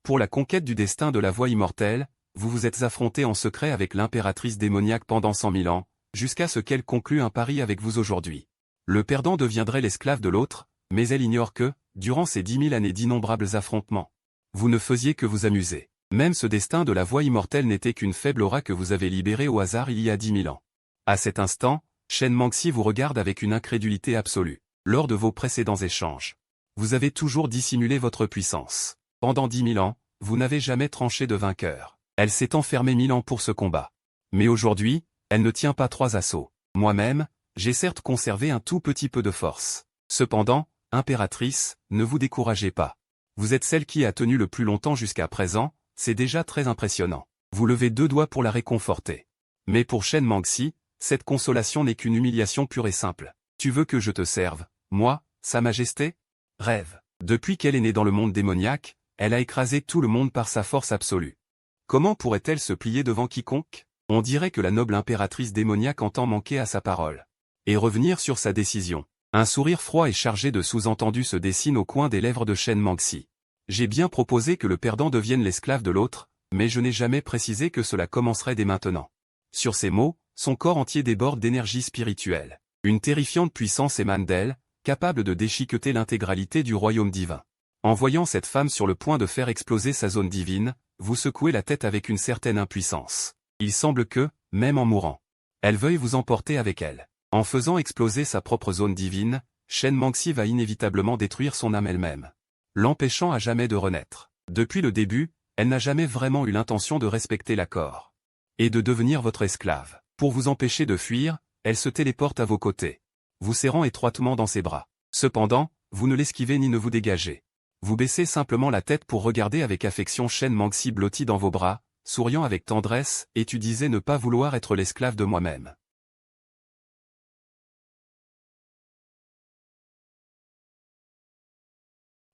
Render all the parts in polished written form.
Pour la conquête du destin de la voie immortelle, vous vous êtes affronté en secret avec l'impératrice démoniaque pendant 100 000 ans, jusqu'à ce qu'elle conclue un pari avec vous aujourd'hui. Le perdant deviendrait l'esclave de l'autre, mais elle ignore que, durant ces 10 000 années d'innombrables affrontements, vous ne faisiez que vous amuser. Même ce destin de la voie immortelle n'était qu'une faible aura que vous avez libérée au hasard il y a 10 000 ans. À cet instant, Shen Manxi vous regarde avec une incrédulité absolue. Lors de vos précédents échanges, vous avez toujours dissimulé votre puissance. Pendant 10 000 ans, vous n'avez jamais tranché de vainqueur. Elle s'est enfermée 1000 ans pour ce combat. Mais aujourd'hui, elle ne tient pas 3 assauts. Moi-même, j'ai certes conservé un tout petit peu de force. Cependant, impératrice, ne vous découragez pas. Vous êtes celle qui a tenu le plus longtemps jusqu'à présent, c'est déjà très impressionnant. Vous levez 2 doigts pour la réconforter. Mais pour Shen Manxi, cette consolation n'est qu'une humiliation pure et simple. Tu veux que je te serve, moi, Sa Majesté? Rêve. Depuis qu'elle est née dans le monde démoniaque, elle a écrasé tout le monde par sa force absolue. Comment pourrait-elle se plier devant quiconque? On dirait que la noble impératrice démoniaque entend manquer à sa parole. Et revenir sur sa décision. Un sourire froid et chargé de sous-entendus se dessine au coin des lèvres de Shen Manxi. J'ai bien proposé que le perdant devienne l'esclave de l'autre, mais je n'ai jamais précisé que cela commencerait dès maintenant. Sur ces mots, son corps entier déborde d'énergie spirituelle. Une terrifiante puissance émane d'elle, capable de déchiqueter l'intégralité du royaume divin. En voyant cette femme sur le point de faire exploser sa zone divine, vous secouez la tête avec une certaine impuissance. Il semble que, même en mourant, elle veuille vous emporter avec elle. En faisant exploser sa propre zone divine, Shen Manxi va inévitablement détruire son âme elle-même, l'empêchant à jamais de renaître. Depuis le début, elle n'a jamais vraiment eu l'intention de respecter l'accord et de devenir votre esclave. Pour vous empêcher de fuir, elle se téléporte à vos côtés, vous serrant étroitement dans ses bras. Cependant, vous ne l'esquivez ni ne vous dégagez. Vous baissez simplement la tête pour regarder avec affection Shen Manxi blotti dans vos bras, souriant avec tendresse, et tu disais ne pas vouloir être l'esclave de moi-même.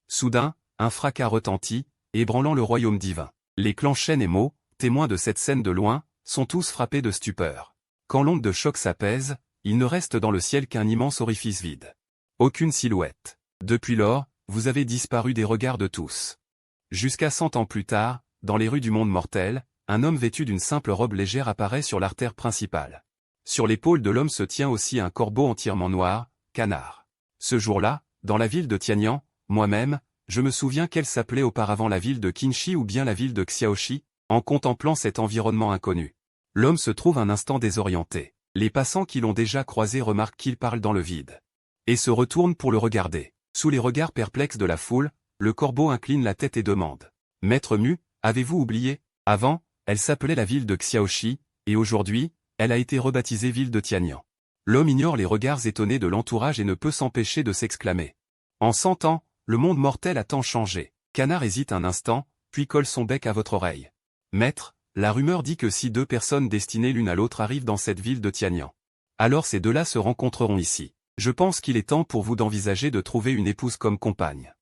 Soudain, un fracas retentit, ébranlant le royaume divin. Les clans Shen et Mo, témoins de cette scène de loin, sont tous frappés de stupeur. Quand l'onde de choc s'apaise, il ne reste dans le ciel qu'un immense orifice vide. Aucune silhouette. Depuis lors, vous avez disparu des regards de tous. Jusqu'à 100 ans plus tard, dans les rues du monde mortel, un homme vêtu d'une simple robe légère apparaît sur l'artère principale. Sur l'épaule de l'homme se tient aussi un corbeau entièrement noir, Canard. Ce jour-là, dans la ville de Tianyang, moi-même, je me souviens qu'elle s'appelait auparavant la ville de Qinshi ou bien la ville de Xiaoxi, en contemplant cet environnement inconnu. L'homme se trouve un instant désorienté. Les passants qui l'ont déjà croisé remarquent qu'il parle dans le vide. Et se retournent pour le regarder. Sous les regards perplexes de la foule, le corbeau incline la tête et demande. « Maître Mu, avez-vous oublié? Avant, elle s'appelait la ville de Xiaoxi, et aujourd'hui, elle a été rebaptisée ville de Tianyang. » L'homme ignore les regards étonnés de l'entourage et ne peut s'empêcher de s'exclamer. En 100 ans, le monde mortel a tant changé. Canard hésite un instant, puis colle son bec à votre oreille. « Maître, la rumeur dit que si 2 personnes destinées l'une à l'autre arrivent dans cette ville de Tianyang, alors ces 2-là se rencontreront ici. Je pense qu'il est temps pour vous d'envisager de trouver une épouse comme compagne. »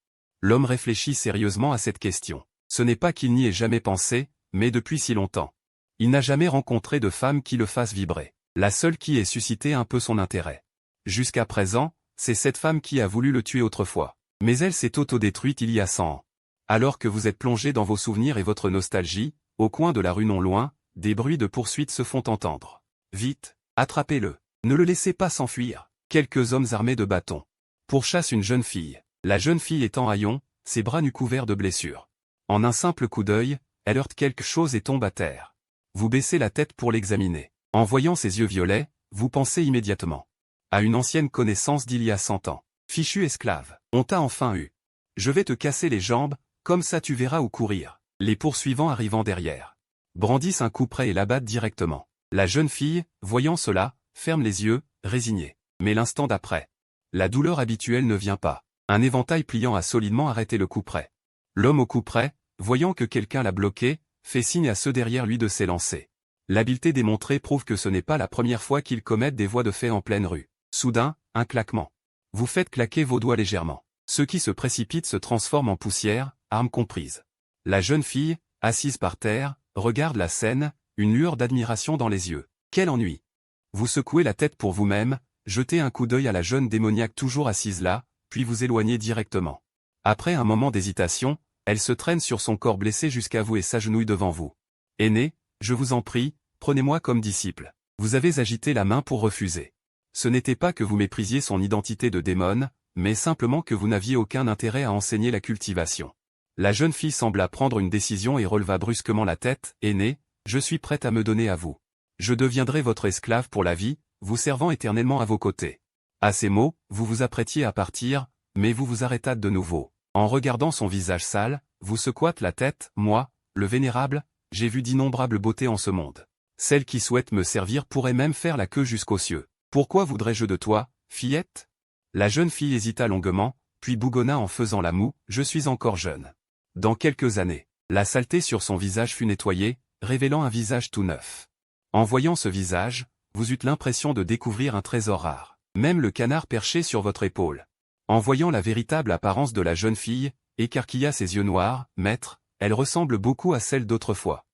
L'homme réfléchit sérieusement à cette question. Ce n'est pas qu'il n'y ait jamais pensé, mais depuis si longtemps. Il n'a jamais rencontré de femme qui le fasse vibrer. La seule qui ait suscité un peu son intérêt. Jusqu'à présent, c'est cette femme qui a voulu le tuer autrefois. Mais elle s'est autodétruite il y a 100 ans. Alors que vous êtes plongé dans vos souvenirs et votre nostalgie, au coin de la rue non loin, des bruits de poursuite se font entendre. Vite, attrapez-le. Ne le laissez pas s'enfuir. Quelques hommes armés de bâtons pourchassent une jeune fille. La jeune fille est en haillons, ses bras nus couverts de blessures. En un simple coup d'œil, elle heurte quelque chose et tombe à terre. Vous baissez la tête pour l'examiner. En voyant ses yeux violets, vous pensez immédiatement à une ancienne connaissance d'il y a 100 ans. Fichu esclave, on t'a enfin eu. Je vais te casser les jambes, comme ça tu verras où courir. Les poursuivants arrivant derrière brandissent un coup près et l'abattent directement. La jeune fille, voyant cela, ferme les yeux, résignée. Mais l'instant d'après, la douleur habituelle ne vient pas. Un éventail pliant a solidement arrêté le couperet. L'homme au couperet, voyant que quelqu'un l'a bloqué, fait signe à ceux derrière lui de s'élancer. L'habileté démontrée prouve que ce n'est pas la première fois qu'ils commettent des voies de fait en pleine rue. Soudain, un claquement. Vous faites claquer vos doigts légèrement. Ceux qui se précipitent se transforment en poussière, armes comprises. La jeune fille, assise par terre, regarde la scène, une lueur d'admiration dans les yeux. Quel ennui! Vous secouez la tête pour vous-même, jetez un coup d'œil à la jeune démoniaque toujours assise là, puis vous éloignez directement. Après un moment d'hésitation, Elle se traîne sur son corps blessé jusqu'à vous et s'agenouille devant vous. Aîné, je vous en prie, prenez-moi comme disciple. Vous avez agité la main pour refuser. Ce n'était pas que vous méprisiez son identité de démon, mais simplement que vous n'aviez aucun intérêt à enseigner la cultivation. La jeune fille sembla prendre une décision et releva brusquement la tête. Aîné, je suis prête à me donner à vous. Je deviendrai votre esclave pour la vie, vous servant éternellement à vos côtés. À ces mots, vous vous apprêtiez à partir, mais vous vous arrêtâtes de nouveau. En regardant son visage sale, vous secouâtes la tête. Moi, le vénérable, j'ai vu d'innombrables beautés en ce monde. Celle qui souhaite me servir pourrait même faire la queue jusqu'aux cieux. Pourquoi voudrais-je de toi, fillette? La jeune fille hésita longuement, puis bougonna en faisant la moue. Je suis encore jeune. Dans quelques années, la saleté sur son visage fut nettoyée, révélant un visage tout neuf. En voyant ce visage, vous eûtes l'impression de découvrir un trésor rare. Même le canard perché sur votre épaule. En voyant la véritable apparence de la jeune fille, écarquilla ses yeux noirs. Maître, elle ressemble beaucoup à celle d'autrefois.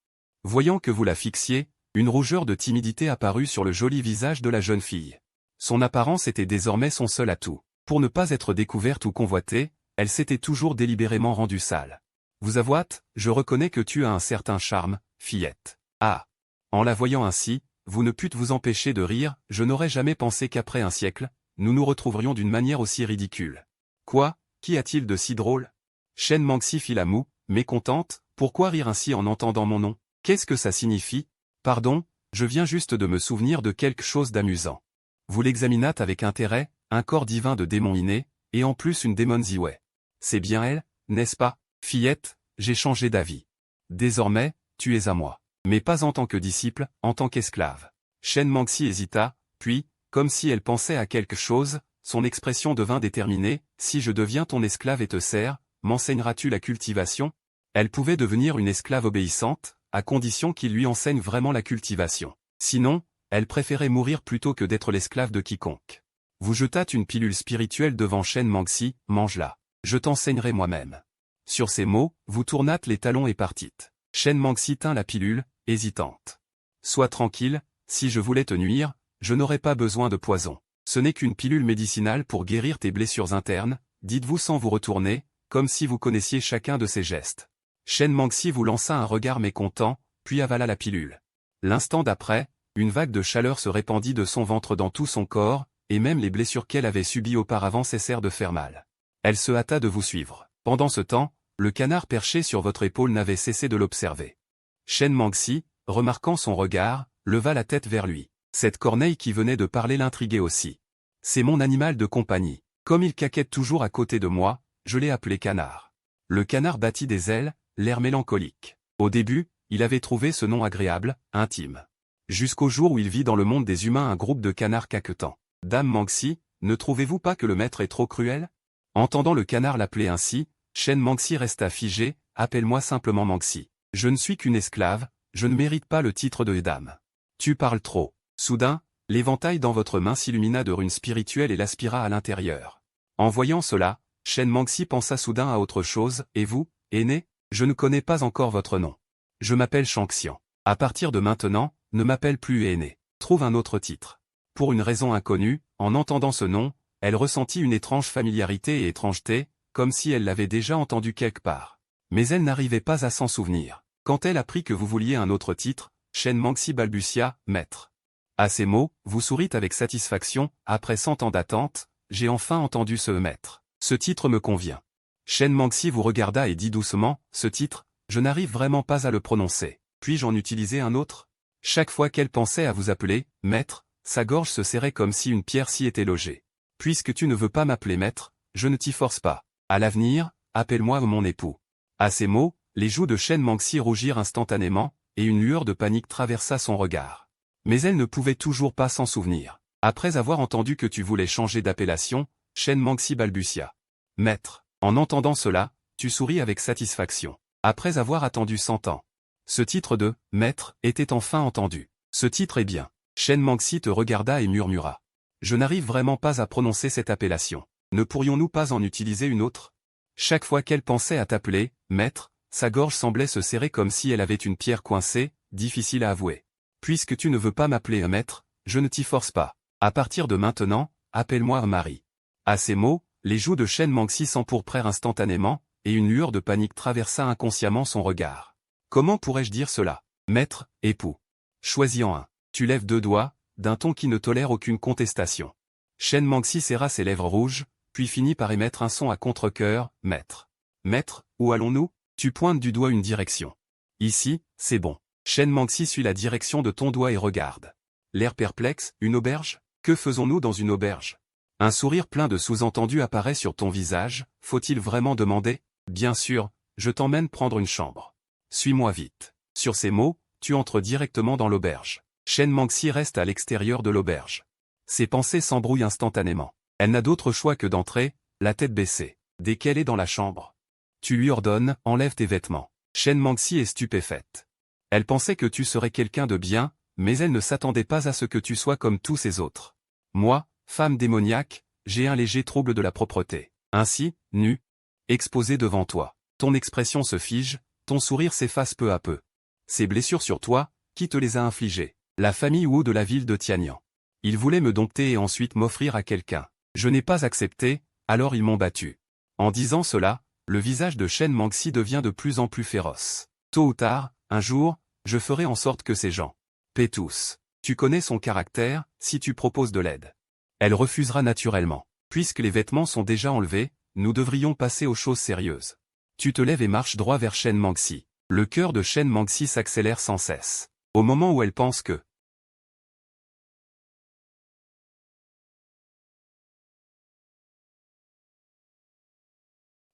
Voyant que vous la fixiez, une rougeur de timidité apparut sur le joli visage de la jeune fille. Son apparence était désormais son seul atout. Pour ne pas être découverte ou convoitée, elle s'était toujours délibérément rendue sale. Vous avouâtes, je reconnais que tu as un certain charme, fillette. Ah! En la voyant ainsi, vous ne pûtes vous empêcher de rire. Je n'aurais jamais pensé qu'après un siècle, nous nous retrouverions d'une manière aussi ridicule. Quoi, qu'y a-t-il de si drôle? Shen Manxi fit la moue, mécontente. Pourquoi rire ainsi en entendant mon nom? Qu'est-ce que ça signifie? Pardon, je viens juste de me souvenir de quelque chose d'amusant. Vous l'examinâtes avec intérêt, un corps divin de démon inné, et en plus une démon Ziwei. C'est bien elle, n'est-ce pas? Fillette, j'ai changé d'avis. Désormais, tu es à moi. Mais pas en tant que disciple, en tant qu'esclave. Shen Manxi hésita, puis, comme si elle pensait à quelque chose, son expression devint déterminée. Si je deviens ton esclave et te sers, m'enseigneras-tu la cultivation? Elle pouvait devenir une esclave obéissante, à condition qu'il lui enseigne vraiment la cultivation. Sinon, elle préférait mourir plutôt que d'être l'esclave de quiconque. Vous jetâtes une pilule spirituelle devant Shen Manxi. Mange-la. Je t'enseignerai moi-même. Sur ces mots, vous tournâtes les talons et partîtes. Shen Manxi tint la pilule, hésitante. Sois tranquille, si je voulais te nuire, je n'aurais pas besoin de poison. Ce n'est qu'une pilule médicinale pour guérir tes blessures internes, dites-vous sans vous retourner, comme si vous connaissiez chacun de ses gestes. Shen Manxi vous lança un regard mécontent, puis avala la pilule. L'instant d'après, une vague de chaleur se répandit de son ventre dans tout son corps, et même les blessures qu'elle avait subies auparavant cessèrent de faire mal. Elle se hâta de vous suivre. Pendant ce temps, le canard perché sur votre épaule n'avait cessé de l'observer. Shen Manxi, remarquant son regard, leva la tête vers lui. Cette corneille qui venait de parler l'intriguait aussi. C'est mon animal de compagnie. Comme il caquette toujours à côté de moi, je l'ai appelé canard. Le canard battit des ailes, l'air mélancolique. Au début, il avait trouvé ce nom agréable, intime. Jusqu'au jour où il vit dans le monde des humains un groupe de canards caquetants. Dame Manxi, ne trouvez-vous pas que le maître est trop cruel? Entendant le canard l'appeler ainsi, Shen Manxi resta figé. Appelle-moi simplement Manxi. Je ne suis qu'une esclave, je ne mérite pas le titre de dame. Tu parles trop. Soudain, l'éventail dans votre main s'illumina de runes spirituelles et l'aspira à l'intérieur. En voyant cela, Shen Manxi pensa soudain à autre chose. Et vous, aîné? Je ne connais pas encore votre nom. Je m'appelle Shangxian. À partir de maintenant, ne m'appelle plus aîné. Trouve un autre titre. Pour une raison inconnue, en entendant ce nom, elle ressentit une étrange familiarité et étrangeté, comme si elle l'avait déjà entendu quelque part. Mais elle n'arrivait pas à s'en souvenir. Quand elle apprit que vous vouliez un autre titre, Shen Manxi balbutia, maître. À ces mots, vous sourîtes avec satisfaction. Après 100 ans d'attente, j'ai enfin entendu ce maître. Ce titre me convient. Shen Manxi vous regarda et dit doucement, ce titre, je n'arrive vraiment pas à le prononcer. Puis-je en utiliser un autre? Chaque fois qu'elle pensait à vous appeler maître, sa gorge se serrait comme si une pierre s'y était logée. Puisque tu ne veux pas m'appeler maître, je ne t'y force pas. À l'avenir, appelle-moi mon époux. À ces mots, les joues de Shen Manxi rougirent instantanément, et une lueur de panique traversa son regard. Mais elle ne pouvait toujours pas s'en souvenir. Après avoir entendu que tu voulais changer d'appellation, Shen Manxi balbutia. Maître. En entendant cela, tu souris avec satisfaction. Après avoir attendu 100 ans. Ce titre de « maître » était enfin entendu. Ce titre est bien. Shen Manxi te regarda et murmura. Je n'arrive vraiment pas à prononcer cette appellation. Ne pourrions-nous pas en utiliser une autre? Chaque fois qu'elle pensait à t'appeler « maître », sa gorge semblait se serrer comme si elle avait une pierre coincée, difficile à avouer. Puisque tu ne veux pas m'appeler un maître, je ne t'y force pas. À partir de maintenant, appelle-moi un mari. À ces mots, les joues de Shen Manxi s'empourprèrent instantanément, et une lueur de panique traversa inconsciemment son regard. Comment pourrais-je dire cela? Maître, époux. Choisis-en un. Tu lèves 2 doigts, d'un ton qui ne tolère aucune contestation. Shen Mangxi serra ses lèvres rouges, puis finit par émettre un son à contre-cœur, maître. Maître, où allons-nous? Tu pointes du doigt une direction. Ici, c'est bon. Shen Mangxi suit la direction de ton doigt et regarde. L'air perplexe, une auberge? Que faisons-nous dans une auberge? Un sourire plein de sous-entendus apparaît sur ton visage, faut-il vraiment demander? Bien sûr, je t'emmène prendre une chambre. Suis-moi vite. Sur ces mots, tu entres directement dans l'auberge. Shen Mangxi reste à l'extérieur de l'auberge. Ses pensées s'embrouillent instantanément. Elle n'a d'autre choix que d'entrer, la tête baissée. Dès qu'elle est dans la chambre, tu lui ordonnes, enlève tes vêtements. Shen Mangxi est stupéfaite. Elle pensait que tu serais quelqu'un de bien, mais elle ne s'attendait pas à ce que tu sois comme tous ces autres. Moi, femme démoniaque, j'ai un léger trouble de la propreté. Ainsi, nu, exposé devant toi. Ton expression se fige, ton sourire s'efface peu à peu. Ces blessures sur toi, qui te les a infligées? La famille Wu de la ville de Tianyang. Ils voulaient me dompter et ensuite m'offrir à quelqu'un. Je n'ai pas accepté, alors ils m'ont battu. En disant cela, le visage de Shen Mangxi devient de plus en plus féroce. Tôt ou tard, un jour, je ferai en sorte que ces gens paient tous. Tu connais son caractère, si tu proposes de l'aide. Elle refusera naturellement. Puisque les vêtements sont déjà enlevés, nous devrions passer aux choses sérieuses. Tu te lèves et marches droit vers Shen Mangxi. Le cœur de Shen Mangxi s'accélère sans cesse. Au moment où elle pense que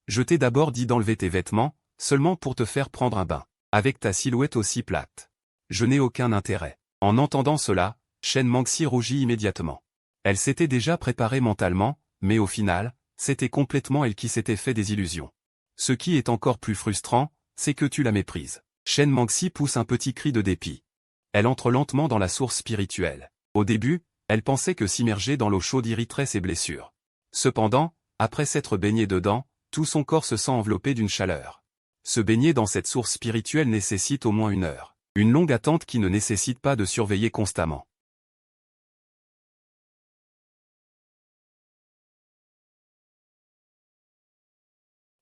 je t'ai d'abord dit d'enlever tes vêtements, seulement pour te faire prendre un bain, avec ta silhouette aussi plate. Je n'ai aucun intérêt. En entendant cela, Shen Mangxi rougit immédiatement. Elle s'était déjà préparée mentalement, mais au final, c'était complètement elle qui s'était fait des illusions. Ce qui est encore plus frustrant, c'est que tu la méprises. Shen Mangxi pousse un petit cri de dépit. Elle entre lentement dans la source spirituelle. Au début, elle pensait que s'immerger dans l'eau chaude irriterait ses blessures. Cependant, après s'être baignée dedans, tout son corps se sent enveloppé d'une chaleur. Se baigner dans cette source spirituelle nécessite au moins 1 heure. Une longue attente qui ne nécessite pas de surveiller constamment.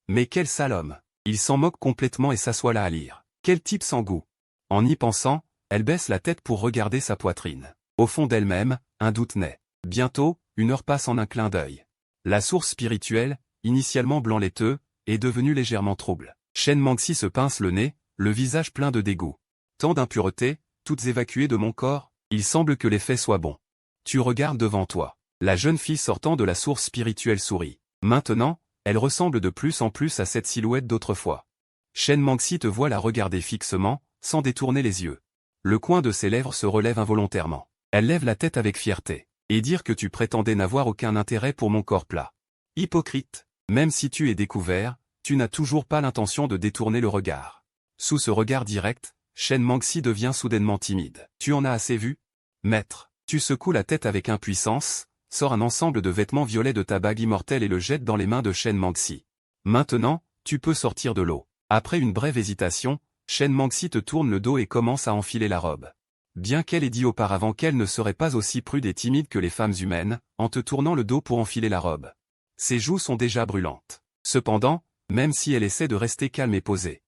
Mais quel sale homme! Il s'en moque complètement et s'assoit là à lire. Quel type sans goût! En y pensant, elle baisse la tête pour regarder sa poitrine. Au fond d'elle-même, un doute naît. Bientôt, 1 heure passe en un clin d'œil. La source spirituelle, initialement blanc laiteux, est devenue légèrement trouble. Shen Mangxi se pince le nez, le visage plein de dégoût. Tant d'impuretés, toutes évacuées de mon corps, il semble que l'effet soit bon. Tu regardes devant toi. La jeune fille sortant de la source spirituelle sourit. Maintenant, elle ressemble de plus en plus à cette silhouette d'autrefois. Shen Mangxi te voit la regarder fixement, sans détourner les yeux. Le coin de ses lèvres se relève involontairement. Elle lève la tête avec fierté. Et dire que tu prétendais n'avoir aucun intérêt pour mon corps plat. Hypocrite. Même si tu es découvert, tu n'as toujours pas l'intention de détourner le regard. Sous ce regard direct, Shen Mangxi devient soudainement timide. Tu en as assez vu? Maître. Tu secoues la tête avec impuissance, sors un ensemble de vêtements violets de ta bague immortelle et le jettes dans les mains de Shen Mangxi. Maintenant, tu peux sortir de l'eau. Après une brève hésitation, Shen Mangxi te tourne le dos et commence à enfiler la robe. Bien qu'elle ait dit auparavant qu'elle ne serait pas aussi prude et timide que les femmes humaines, en te tournant le dos pour enfiler la robe. Ses joues sont déjà brûlantes. Cependant, même si elle essaie de rester calme et posée,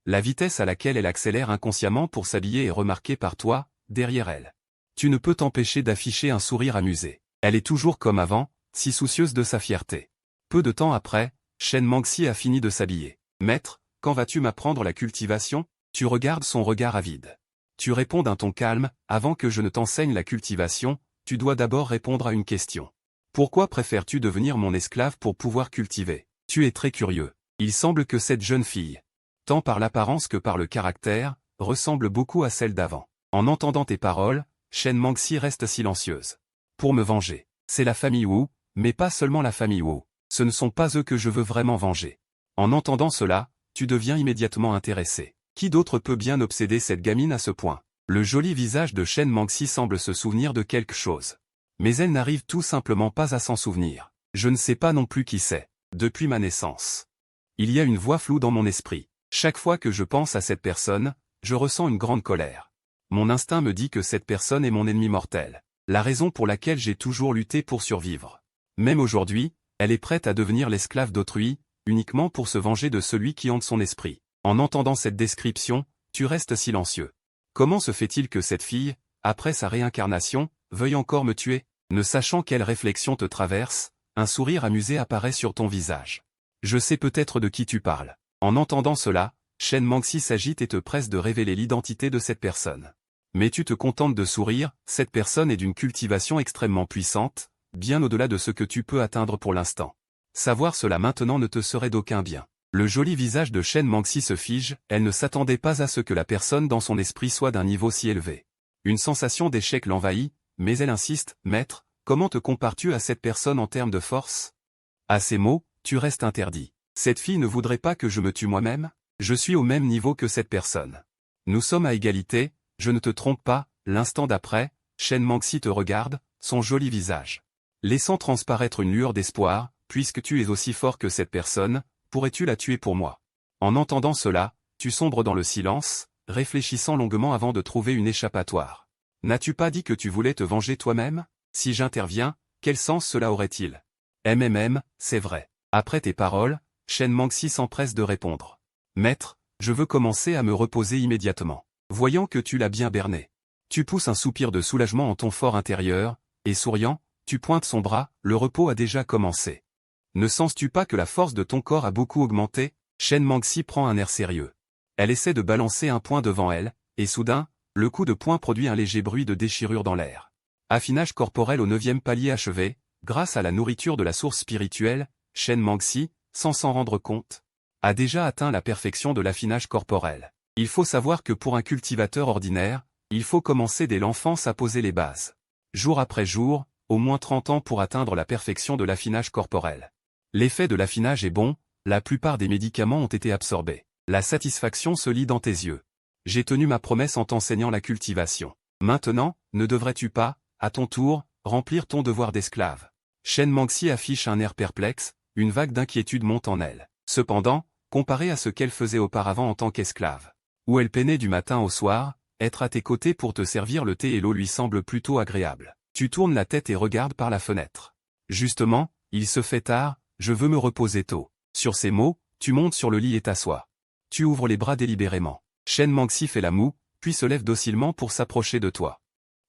la vitesse à laquelle elle accélère inconsciemment pour s'habiller est remarquée par toi, derrière elle. Tu ne peux t'empêcher d'afficher un sourire amusé. Elle est toujours comme avant, si soucieuse de sa fierté. Peu de temps après, Shen Mangxi a fini de s'habiller. Maître, quand vas-tu m'apprendre la cultivation? Tu regardes son regard avide. Tu réponds d'un ton calme, avant que je ne t'enseigne la cultivation, tu dois d'abord répondre à une question. Pourquoi préfères-tu devenir mon esclave pour pouvoir cultiver? Tu es très curieux. Il semble que cette jeune fille, tant par l'apparence que par le caractère, ressemble beaucoup à celle d'avant. En entendant tes paroles, Shen Mangxi reste silencieuse. Pour me venger. C'est la famille Wu, mais pas seulement la famille Wu. Ce ne sont pas eux que je veux vraiment venger. En entendant cela, tu deviens immédiatement intéressé. Qui d'autre peut bien obséder cette gamine à ce point? Le joli visage de Shen Mangxi semble se souvenir de quelque chose. Mais elle n'arrive tout simplement pas à s'en souvenir. Je ne sais pas non plus qui c'est. Depuis ma naissance. Il y a une voix floue dans mon esprit. Chaque fois que je pense à cette personne, je ressens une grande colère. Mon instinct me dit que cette personne est mon ennemi mortel. La raison pour laquelle j'ai toujours lutté pour survivre. Même aujourd'hui, elle est prête à devenir l'esclave d'autrui, uniquement pour se venger de celui qui hante son esprit. En entendant cette description, tu restes silencieux. Comment se fait-il que cette fille, après sa réincarnation, veuille encore me tuer? Ne sachant quelle réflexion te traverse, un sourire amusé apparaît sur ton visage. Je sais peut-être de qui tu parles. En entendant cela, Shen Mangxi s'agite et te presse de révéler l'identité de cette personne. Mais tu te contentes de sourire, cette personne est d'une cultivation extrêmement puissante, bien au-delà de ce que tu peux atteindre pour l'instant. Savoir cela maintenant ne te serait d'aucun bien. Le joli visage de Shen Mangxi se fige, elle ne s'attendait pas à ce que la personne dans son esprit soit d'un niveau si élevé. Une sensation d'échec l'envahit, mais elle insiste, « Maître, comment te compares-tu à cette personne en termes de force ?» À ces mots, tu restes interdit. Cette fille ne voudrait pas que je me tue moi-même? Je suis au même niveau que cette personne. Nous sommes à égalité, je ne te trompe pas. L'instant d'après, Shen Mangxi te regarde, son joli visage laissant transparaître une lueur d'espoir, puisque tu es aussi fort que cette personne, pourrais-tu la tuer pour moi? En entendant cela, tu sombres dans le silence, réfléchissant longuement avant de trouver une échappatoire. N'as-tu pas dit que tu voulais te venger toi-même? Si j'interviens, quel sens cela aurait-il? C'est vrai. Après tes paroles, Shen Mangxi s'empresse de répondre. Maître, je veux commencer à me reposer immédiatement. Voyant que tu l'as bien berné. Tu pousses un soupir de soulagement en ton fort intérieur, et souriant, tu pointes son bras, le repos a déjà commencé. Ne sens-tu pas que la force de ton corps a beaucoup augmenté? Shen Mangxi prend un air sérieux. Elle essaie de balancer un poing devant elle, et soudain, le coup de poing produit un léger bruit de déchirure dans l'air. Affinage corporel au 9e palier achevé, grâce à la nourriture de la source spirituelle, Shen Mangxi, sans s'en rendre compte, a déjà atteint la perfection de l'affinage corporel. Il faut savoir que pour un cultivateur ordinaire, il faut commencer dès l'enfance à poser les bases. Jour après jour, au moins 30 ans pour atteindre la perfection de l'affinage corporel. L'effet de l'affinage est bon, la plupart des médicaments ont été absorbés. La satisfaction se lit dans tes yeux. J'ai tenu ma promesse en t'enseignant la cultivation. Maintenant, ne devrais-tu pas, à ton tour, remplir ton devoir d'esclave? Shen Mangxi affiche un air perplexe, une vague d'inquiétude monte en elle. Cependant, comparé à ce qu'elle faisait auparavant en tant qu'esclave, où elle peinait du matin au soir, être à tes côtés pour te servir le thé et l'eau lui semble plutôt agréable. Tu tournes la tête et regardes par la fenêtre. Justement, il se fait tard, je veux me reposer tôt. Sur ces mots, tu montes sur le lit et t'assois. Tu ouvres les bras délibérément. Shen Mangxi fait la moue, puis se lève docilement pour s'approcher de toi.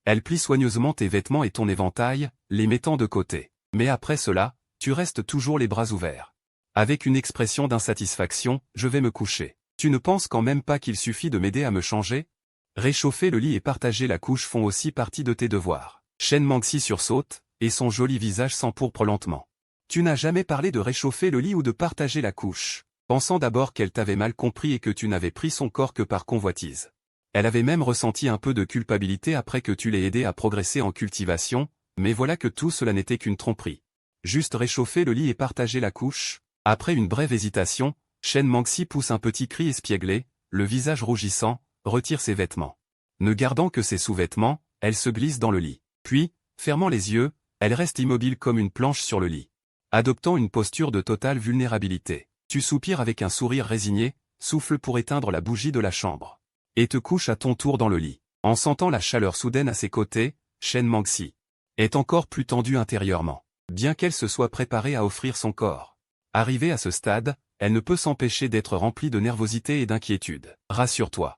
Elle plie soigneusement tes vêtements et ton éventail, les mettant de côté. Mais après cela, tu restes toujours les bras ouverts. Avec une expression d'insatisfaction, je vais me coucher. Tu ne penses quand même pas qu'il suffit de m'aider à me changer? Réchauffer le lit et partager la couche font aussi partie de tes devoirs. Shen Mangxi sursaute, et son joli visage s'empourpre lentement. Tu n'as jamais parlé de réchauffer le lit ou de partager la couche, pensant d'abord qu'elle t'avait mal compris et que tu n'avais pris son corps que par convoitise. Elle avait même ressenti un peu de culpabilité après que tu l'aies aidé à progresser en cultivation, mais voilà que tout cela n'était qu'une tromperie. Juste réchauffer le lit et partager la couche? Après une brève hésitation, Shen Mangxi pousse un petit cri espièglé, le visage rougissant, retire ses vêtements. Ne gardant que ses sous-vêtements, elle se glisse dans le lit. Puis, fermant les yeux, elle reste immobile comme une planche sur le lit. Adoptant une posture de totale vulnérabilité, tu soupires avec un sourire résigné, souffles pour éteindre la bougie de la chambre. Et te couches à ton tour dans le lit. En sentant la chaleur soudaine à ses côtés, Shen Mangxi est encore plus tendue intérieurement, bien qu'elle se soit préparée à offrir son corps. Arrivée à ce stade, elle ne peut s'empêcher d'être remplie de nervosité et d'inquiétude. Rassure-toi.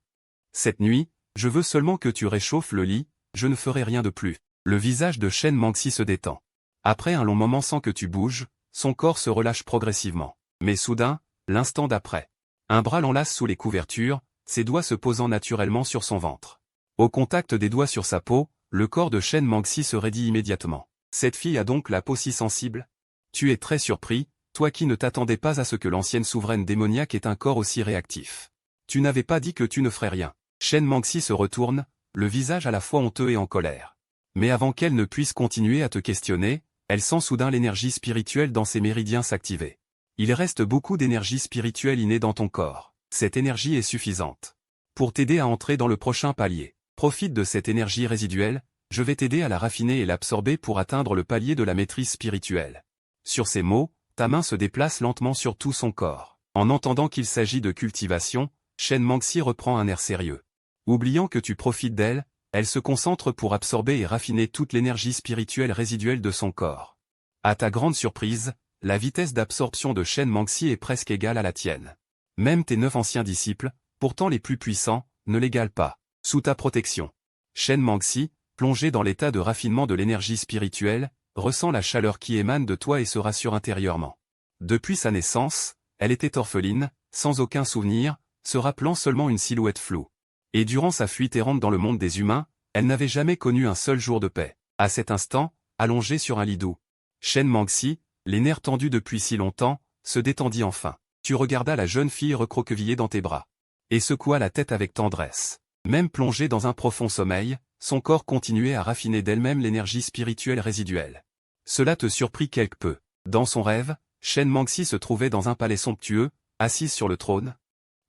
Cette nuit, je veux seulement que tu réchauffes le lit, je ne ferai rien de plus. Le visage de Shen Mangxi se détend. Après un long moment sans que tu bouges, son corps se relâche progressivement. Mais soudain, l'instant d'après, un bras l'enlace sous les couvertures, ses doigts se posant naturellement sur son ventre. Au contact des doigts sur sa peau, le corps de Shen Mangxi se raidit immédiatement. Cette fille a donc la peau si sensible? Tu es très surpris, toi qui ne t'attendais pas à ce que l'ancienne souveraine démoniaque ait un corps aussi réactif. Tu n'avais pas dit que tu ne ferais rien. Shen Mangxi se retourne, le visage à la fois honteux et en colère. Mais avant qu'elle ne puisse continuer à te questionner, elle sent soudain l'énergie spirituelle dans ses méridiens s'activer. Il reste beaucoup d'énergie spirituelle innée dans ton corps. Cette énergie est suffisante pour t'aider à entrer dans le prochain palier. Profite de cette énergie résiduelle, je vais t'aider à la raffiner et l'absorber pour atteindre le palier de la maîtrise spirituelle. Sur ces mots, ta main se déplace lentement sur tout son corps. En entendant qu'il s'agit de cultivation, Shen Mangxi reprend un air sérieux. Oubliant que tu profites d'elle, elle se concentre pour absorber et raffiner toute l'énergie spirituelle résiduelle de son corps. À ta grande surprise, la vitesse d'absorption de Shen Mangxi est presque égale à la tienne. Même tes 9 anciens disciples, pourtant les plus puissants, ne l'égalent pas. Sous ta protection. Shen Mangxi, plongé dans l'état de raffinement de l'énergie spirituelle, ressent la chaleur qui émane de toi et se rassure intérieurement. Depuis sa naissance, elle était orpheline, sans aucun souvenir, se rappelant seulement une silhouette floue. Et durant sa fuite errante dans le monde des humains, elle n'avait jamais connu un seul jour de paix. À cet instant, allongée sur un lit doux, Shen Mangxi, les nerfs tendus depuis si longtemps, se détendit enfin. Tu regardas la jeune fille recroquevillée dans tes bras. Et secoua la tête avec tendresse. Même plongée dans un profond sommeil, son corps continuait à raffiner d'elle-même l'énergie spirituelle résiduelle. Cela te surprit quelque peu. Dans son rêve, Shen Mangxi se trouvait dans un palais somptueux, assise sur le trône,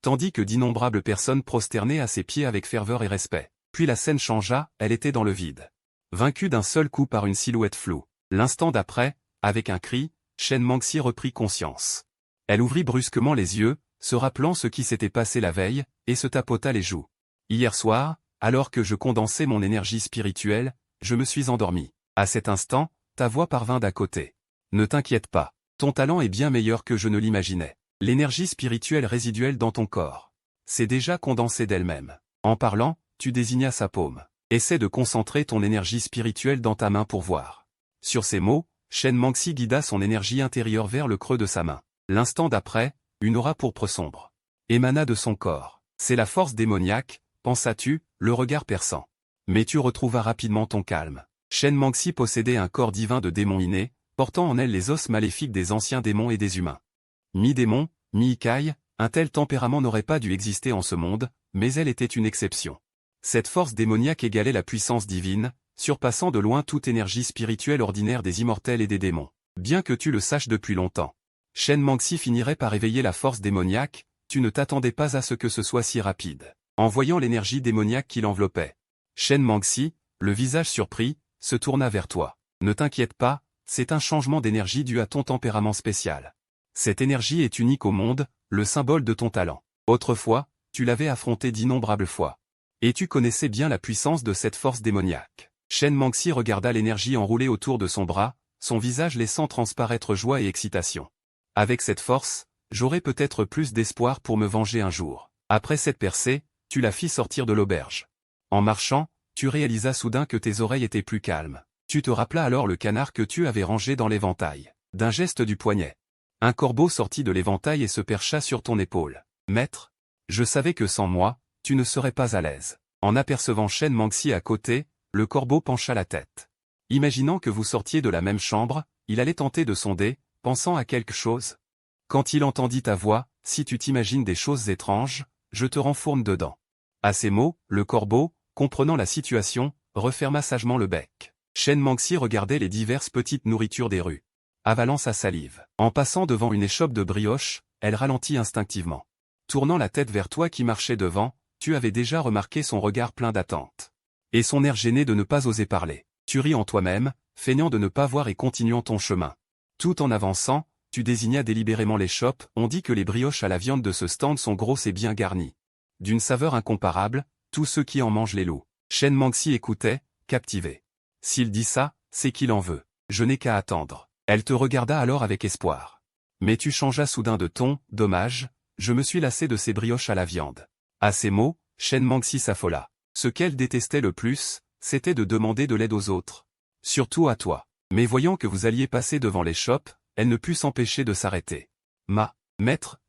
tandis que d'innombrables personnes prosternaient à ses pieds avec ferveur et respect. Puis la scène changea, elle était dans le vide. Vaincue d'un seul coup par une silhouette floue. L'instant d'après, avec un cri, Shen Mangxi reprit conscience. Elle ouvrit brusquement les yeux, se rappelant ce qui s'était passé la veille, et se tapota les joues. Hier soir, alors que je condensais mon énergie spirituelle, je me suis endormi. À cet instant, ta voix parvint d'à côté. Ne t'inquiète pas, ton talent est bien meilleur que je ne l'imaginais. L'énergie spirituelle résiduelle dans ton corps s'est déjà condensée d'elle-même. En parlant, tu désignas sa paume. Essaie de concentrer ton énergie spirituelle dans ta main pour voir. Sur ces mots, Shen Mangxi guida son énergie intérieure vers le creux de sa main. L'instant d'après, une aura pourpre sombre émana de son corps. C'est la force démoniaque, pensas-tu, le regard perçant. Mais tu retrouvas rapidement ton calme. Shen Mangxi possédait un corps divin de démon inné, portant en elle les os maléfiques des anciens démons et des humains. Mi-démon, mi-Ikai, un tel tempérament n'aurait pas dû exister en ce monde, mais elle était une exception. Cette force démoniaque égalait la puissance divine, surpassant de loin toute énergie spirituelle ordinaire des immortels et des démons. Bien que tu le saches depuis longtemps, Shen Mangxi finirait par éveiller la force démoniaque, tu ne t'attendais pas à ce que ce soit si rapide. En voyant l'énergie démoniaque qui l'enveloppait, Shen Mangxi, le visage surpris, se tourna vers toi. Ne t'inquiète pas, c'est un changement d'énergie dû à ton tempérament spécial. Cette énergie est unique au monde, le symbole de ton talent. Autrefois, tu l'avais affronté d'innombrables fois. Et tu connaissais bien la puissance de cette force démoniaque. Shen Mangxi regarda l'énergie enroulée autour de son bras, son visage laissant transparaître joie et excitation. Avec cette force, j'aurai peut-être plus d'espoir pour me venger un jour. Après cette percée, tu la fis sortir de l'auberge. En marchant, tu réalisas soudain que tes oreilles étaient plus calmes. Tu te rappela alors le canard que tu avais rangé dans l'éventail. D'un geste du poignet, un corbeau sortit de l'éventail et se percha sur ton épaule. Maître, je savais que sans moi, tu ne serais pas à l'aise. En apercevant Shen Mangxi à côté, le corbeau pencha la tête. Imaginant que vous sortiez de la même chambre, il allait tenter de sonder, pensant à quelque chose. Quand il entendit ta voix, si tu t'imagines des choses étranges, je te renfourne dedans. À ces mots, le corbeau, comprenant la situation, referma sagement le bec. Shen Mangxi regardait les diverses petites nourritures des rues, avalant sa salive. En passant devant une échoppe de brioche, elle ralentit instinctivement. Tournant la tête vers toi qui marchais devant, tu avais déjà remarqué son regard plein d'attente. Et son air gêné de ne pas oser parler. Tu ris en toi-même, feignant de ne pas voir et continuant ton chemin. Tout en avançant, tu désignas délibérément l'échoppe. On dit que les brioches à la viande de ce stand sont grosses et bien garnies. D'une saveur incomparable, tous ceux qui en mangent les louent. Shen Mangxi écoutait, captivé. S'il dit ça, c'est qu'il en veut. Je n'ai qu'à attendre. Elle te regarda alors avec espoir. Mais tu changeas soudain de ton, dommage, je me suis lassé de ces brioches à la viande. À ces mots, Shen Mangxi s'affola. Ce qu'elle détestait le plus, c'était de demander de l'aide aux autres. Surtout à toi. Mais voyant que vous alliez passer devant l'échoppe, elle ne put s'empêcher de s'arrêter. Maître,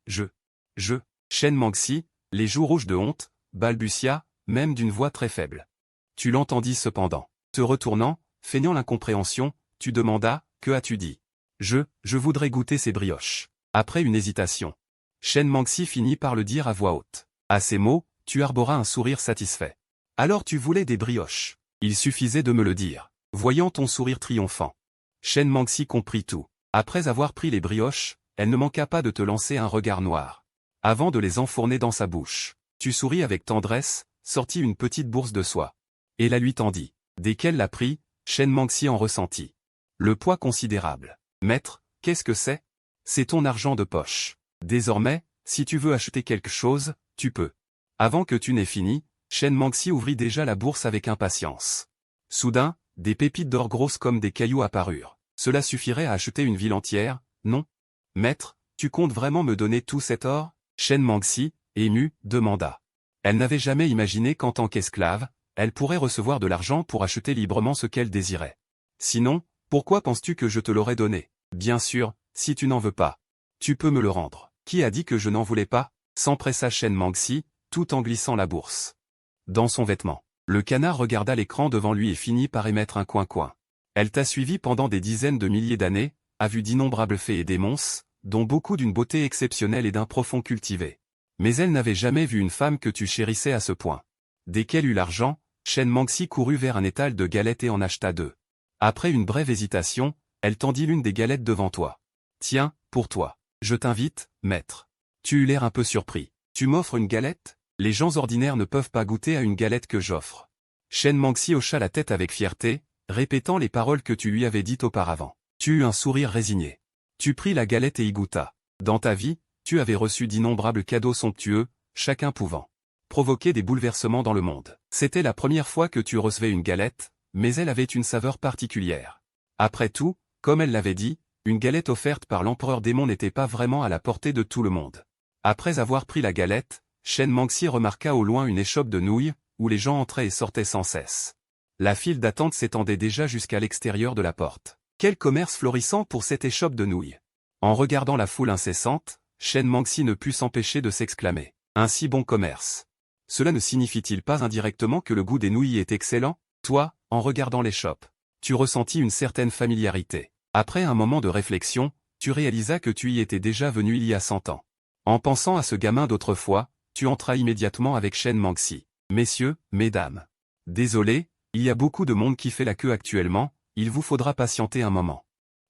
Shen Mangxi, les joues rouges de honte, balbutia, même d'une voix très faible. Tu l'entendis cependant. Te retournant, feignant l'incompréhension, tu demandas, que as-tu dit? Je voudrais goûter ces brioches. Après une hésitation, Shen Mangxi finit par le dire à voix haute. À ces mots, tu arboras un sourire satisfait. Alors tu voulais des brioches. Il suffisait de me le dire. Voyant ton sourire triomphant, Shen Mangxi comprit tout. Après avoir pris les brioches, elle ne manqua pas de te lancer un regard noir. Avant de les enfourner dans sa bouche, tu souris avec tendresse, sortis une petite bourse de soie. Et la lui tendit. Dès qu'elle la prit, Shen Mangxi en ressentit le poids considérable. Maître, qu'est-ce que c'est? C'est ton argent de poche. Désormais, si tu veux acheter quelque chose, tu peux. Avant que tu n'aies fini, Shen Mangxi ouvrit déjà la bourse avec impatience. Soudain, des pépites d'or grosses comme des cailloux apparurent. Cela suffirait à acheter une ville entière, non? Maître, tu comptes vraiment me donner tout cet or? Shen Mangxi, émue, demanda. Elle n'avait jamais imaginé qu'en tant qu'esclave, elle pourrait recevoir de l'argent pour acheter librement ce qu'elle désirait. Sinon, pourquoi penses-tu que je te l'aurais donné? Bien sûr, si tu n'en veux pas. Tu peux me le rendre. Qui a dit que je n'en voulais pas? S'empressa Shen Mangxi, tout en glissant la bourse dans son vêtement. Le canard regarda l'écran devant lui et finit par émettre un coin-coin. Elle t'a suivi pendant des dizaines de milliers d'années, a vu d'innombrables fées et démons, dont beaucoup d'une beauté exceptionnelle et d'un profond cultivé. Mais elle n'avait jamais vu une femme que tu chérissais à ce point. Dès qu'elle eut l'argent, Shen Mangxi courut vers un étal de galettes et en acheta 2. Après une brève hésitation, elle tendit l'une des galettes devant toi. Tiens, pour toi. Je t'invite, maître. Tu eus l'air un peu surpris. Tu m'offres une galette? Les gens ordinaires ne peuvent pas goûter à une galette que j'offre. Shen Mangxi hocha la tête avec fierté, répétant les paroles que tu lui avais dites auparavant. Tu eus un sourire résigné. Tu pris la galette et y goûtas. Dans ta vie, tu avais reçu d'innombrables cadeaux somptueux, chacun pouvant provoquer des bouleversements dans le monde. C'était la première fois que tu recevais une galette, mais elle avait une saveur particulière. Après tout, comme elle l'avait dit, une galette offerte par l'empereur démon n'était pas vraiment à la portée de tout le monde. Après avoir pris la galette, Shen Mangxi remarqua au loin une échoppe de nouilles, où les gens entraient et sortaient sans cesse. La file d'attente s'étendait déjà jusqu'à l'extérieur de la porte. Quel commerce florissant pour cette échoppe de nouilles! En regardant la foule incessante, Shen Mangxi ne put s'empêcher de s'exclamer. Un si bon commerce! Cela ne signifie-t-il pas indirectement que le goût des nouilles est excellent? Toi, en regardant l'échoppe, tu ressentis une certaine familiarité. Après un moment de réflexion, tu réalisas que tu y étais déjà venu il y a 100 ans. En pensant à ce gamin d'autrefois, tu entras immédiatement avec Shen Mangxi. Messieurs, mesdames. Désolé, il y a beaucoup de monde qui fait la queue actuellement, il vous faudra patienter un moment.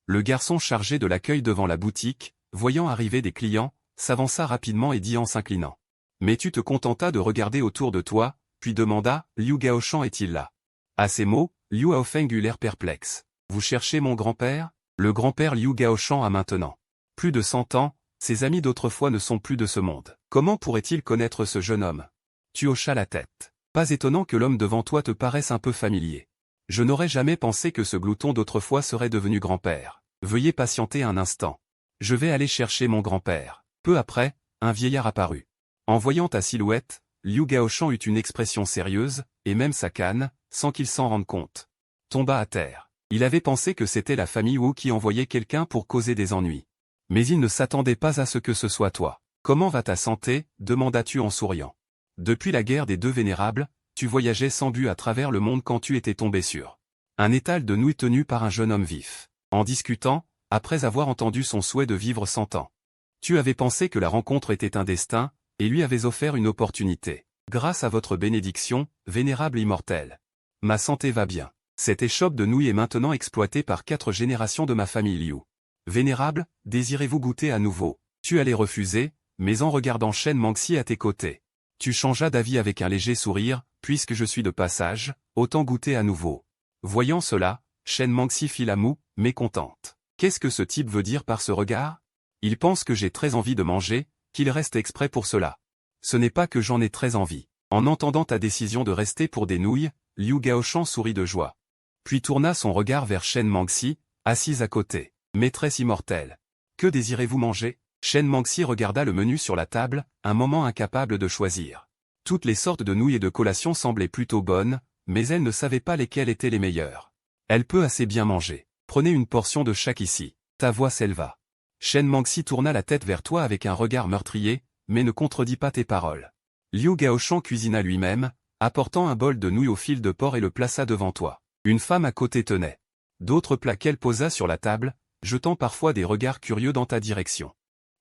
Le garçon chargé de l'accueil devant la boutique, voyant arriver des clients, s'avança rapidement et dit en s'inclinant. Mais tu te contentas de regarder autour de toi, puis demanda, Liu Gaoshan est-il là? À ces mots, Liu Haofeng eut l'air perplexe. Vous cherchez mon grand-père? Le grand-père Liu Gaoshan a maintenant plus de 100 ans, ses amis d'autrefois ne sont plus de ce monde. Comment pourrait-il connaître ce jeune homme? Tu hochas la tête. Pas étonnant que l'homme devant toi te paraisse un peu familier. Je n'aurais jamais pensé que ce glouton d'autrefois serait devenu grand-père. Veuillez patienter un instant. Je vais aller chercher mon grand-père. Peu après, un vieillard apparut. En voyant ta silhouette, Liu Gaoshan eut une expression sérieuse, et même sa canne, sans qu'il s'en rende compte, tomba à terre. Il avait pensé que c'était la famille Wu qui envoyait quelqu'un pour causer des ennuis. Mais il ne s'attendait pas à ce que ce soit toi. Comment va ta santé? Demandas-tu en souriant. Depuis la guerre des deux vénérables, tu voyageais sans but à travers le monde quand tu étais tombé sur un étal de nouilles tenu par un jeune homme vif. En discutant, après avoir entendu son souhait de vivre 100 ans, tu avais pensé que la rencontre était un destin, et lui avais offert une opportunité. Grâce à votre bénédiction, vénérable immortel, ma santé va bien. Cette échoppe de nouilles est maintenant exploitée par 4 générations de ma famille Liu. Vénérable, désirez-vous goûter à nouveau? Tu allais refuser, mais en regardant Shen Mangxi à tes côtés, tu changeas d'avis avec un léger sourire, puisque je suis de passage, autant goûter à nouveau. Voyant cela, Shen Mangxi fit la moue, mécontente. Qu'est-ce que ce type veut dire par ce regard? Il pense que j'ai très envie de manger, qu'il reste exprès pour cela. Ce n'est pas que j'en ai très envie. En entendant ta décision de rester pour des nouilles, Liu Gaoshan sourit de joie. Puis tourna son regard vers Shen Mangxi, assise à côté. Maîtresse immortelle. Que désirez-vous manger? Shen Mangxi regarda le menu sur la table, un moment incapable de choisir. Toutes les sortes de nouilles et de collations semblaient plutôt bonnes, mais elle ne savait pas lesquelles étaient les meilleures. Elle peut assez bien manger. Prenez une portion de chaque ici. Ta voix s'éleva. Shen Mangxi tourna la tête vers toi avec un regard meurtrier, mais ne contredit pas tes paroles. Liu Gaoshan cuisina lui-même, apportant un bol de nouilles au fil de porc et le plaça devant toi. Une femme à côté tenait d'autres plats qu'elle posa sur la table, jetant parfois des regards curieux dans ta direction.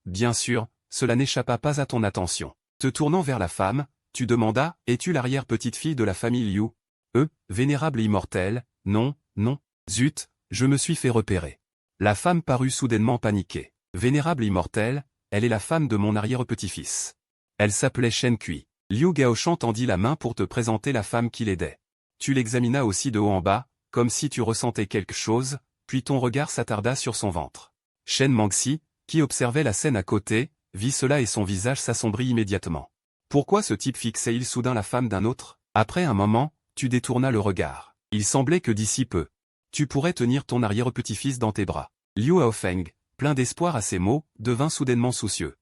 Bien sûr, cela n'échappa pas à ton attention. Te tournant vers la femme, tu demandas, es-tu l'arrière-petite-fille de la famille Liu? Vénérable et immortel, non, non. Zut, je me suis fait repérer. La femme parut soudainement paniquée. Vénérable immortel, elle est la femme de mon arrière-petit-fils. Elle s'appelait Shen Kui. Liu Gaoshan tendit la main pour te présenter la femme qui l'aidait. Tu l'examinas aussi de haut en bas, comme si tu ressentais quelque chose, puis ton regard s'attarda sur son ventre. Shen Mangxi, qui observait la scène à côté, vit cela et son visage s'assombrit immédiatement. Pourquoi ce type fixait-il soudain la femme d'un autre? Après un moment, tu détournas le regard. Il semblait que d'ici peu, tu pourrais tenir ton arrière-petit-fils dans tes bras. Liu Haofeng, plein d'espoir à ces mots, devint soudainement soucieux.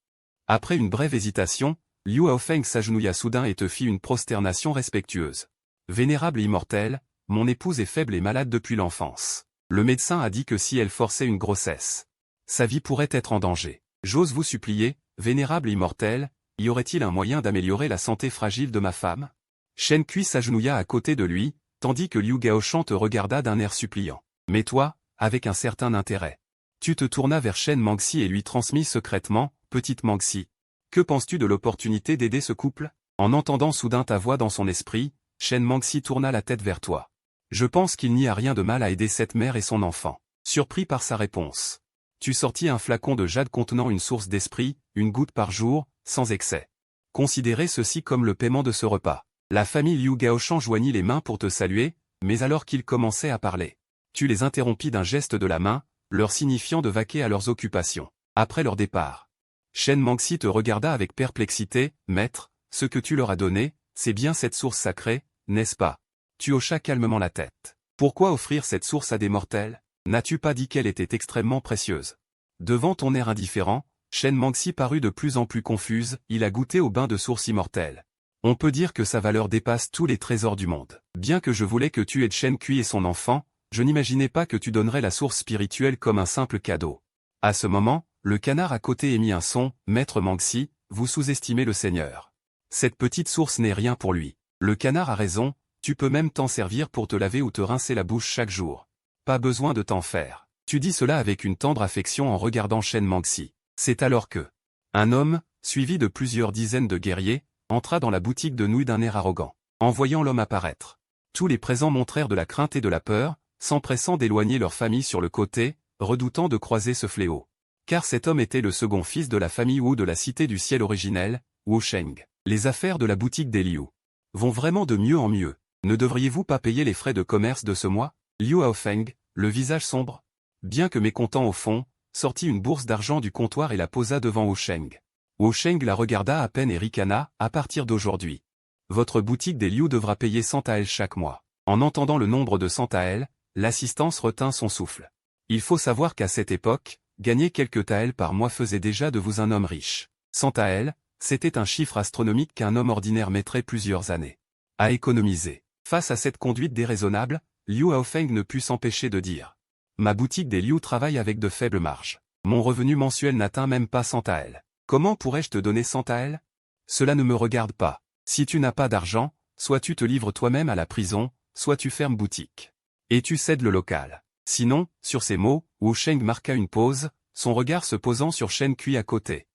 Après une brève hésitation, Liu Haofeng s'agenouilla soudain et te fit une prosternation respectueuse. Vénérable immortel, mon épouse est faible et malade depuis l'enfance. Le médecin a dit que si elle forçait une grossesse, sa vie pourrait être en danger. J'ose vous supplier, vénérable immortel, y aurait-il un moyen d'améliorer la santé fragile de ma femme? Shen Kui s'agenouilla à côté de lui, tandis que Liu Gaoshan te regarda d'un air suppliant. Mais toi, avec un certain intérêt. Tu te tournas vers Shen Mangxi et lui transmis secrètement, petite Mangxi. Que penses-tu de l'opportunité d'aider ce couple? En entendant soudain ta voix dans son esprit, Shen Mangxi tourna la tête vers toi. Je pense qu'il n'y a rien de mal à aider cette mère et son enfant. Surpris par sa réponse. Tu sortis un flacon de jade contenant une source d'esprit, une goutte par jour, sans excès. Considérez ceci comme le paiement de ce repas. La famille Liu Gaoshan joignit les mains pour te saluer, mais alors qu'ils commençaient à parler, tu les interrompis d'un geste de la main, leur signifiant de vaquer à leurs occupations. Après leur départ, Shen Mangxi te regarda avec perplexité. Maître, ce que tu leur as donné, c'est bien cette source sacrée, n'est-ce pas? Tu hochas calmement la tête. Pourquoi offrir cette source à des mortels? N'as-tu pas dit qu'elle était extrêmement précieuse? Devant ton air indifférent, Shen Mangxi parut de plus en plus confuse. Il a goûté au bain de source immortelle. On peut dire que sa valeur dépasse tous les trésors du monde. Bien que je voulais que tu aides Shen Kui et son enfant, je n'imaginais pas que tu donnerais la source spirituelle comme un simple cadeau. À ce moment, le canard à côté émit un son. Maître Mangxi, vous sous-estimez le Seigneur. Cette petite source n'est rien pour lui. Le canard a raison, tu peux même t'en servir pour te laver ou te rincer la bouche chaque jour. Pas besoin de t'en faire. Tu dis cela avec une tendre affection en regardant Shen Mangxi. C'est alors que un homme, suivi de plusieurs dizaines de guerriers, entra dans la boutique de nouilles d'un air arrogant. En voyant l'homme apparaître, tous les présents montrèrent de la crainte et de la peur, s'empressant d'éloigner leur famille sur le côté, redoutant de croiser ce fléau. Car cet homme était le second fils de la famille Wu de la Cité du Ciel originelle, Wu Sheng. Les affaires de la boutique des Liu vont vraiment de mieux en mieux. Ne devriez-vous pas payer les frais de commerce de ce mois? Liu Haofeng, le visage sombre, bien que mécontent au fond, sortit une bourse d'argent du comptoir et la posa devant Wu Sheng. Wu Sheng la regarda à peine et ricana. À partir d'aujourd'hui, votre boutique des Liu devra payer 100 taels chaque mois. En entendant le nombre de 100 taels, l'assistance retint son souffle. Il faut savoir qu'à cette époque, gagner quelques taels par mois faisait déjà de vous un homme riche. 100 taels, c'était un chiffre astronomique qu'un homme ordinaire mettrait plusieurs années à économiser. Face à cette conduite déraisonnable, Liu Haofeng ne put s'empêcher de dire. Ma boutique des Liu travaille avec de faibles marges. Mon revenu mensuel n'atteint même pas 100 taels. Comment pourrais-je te donner 100 taels? Cela ne me regarde pas. Si tu n'as pas d'argent, soit tu te livres toi-même à la prison, soit tu fermes boutique. Et tu cèdes le local. Sinon, sur ces mots, Wu Sheng marqua une pause, son regard se posant sur Shen Kui à côté.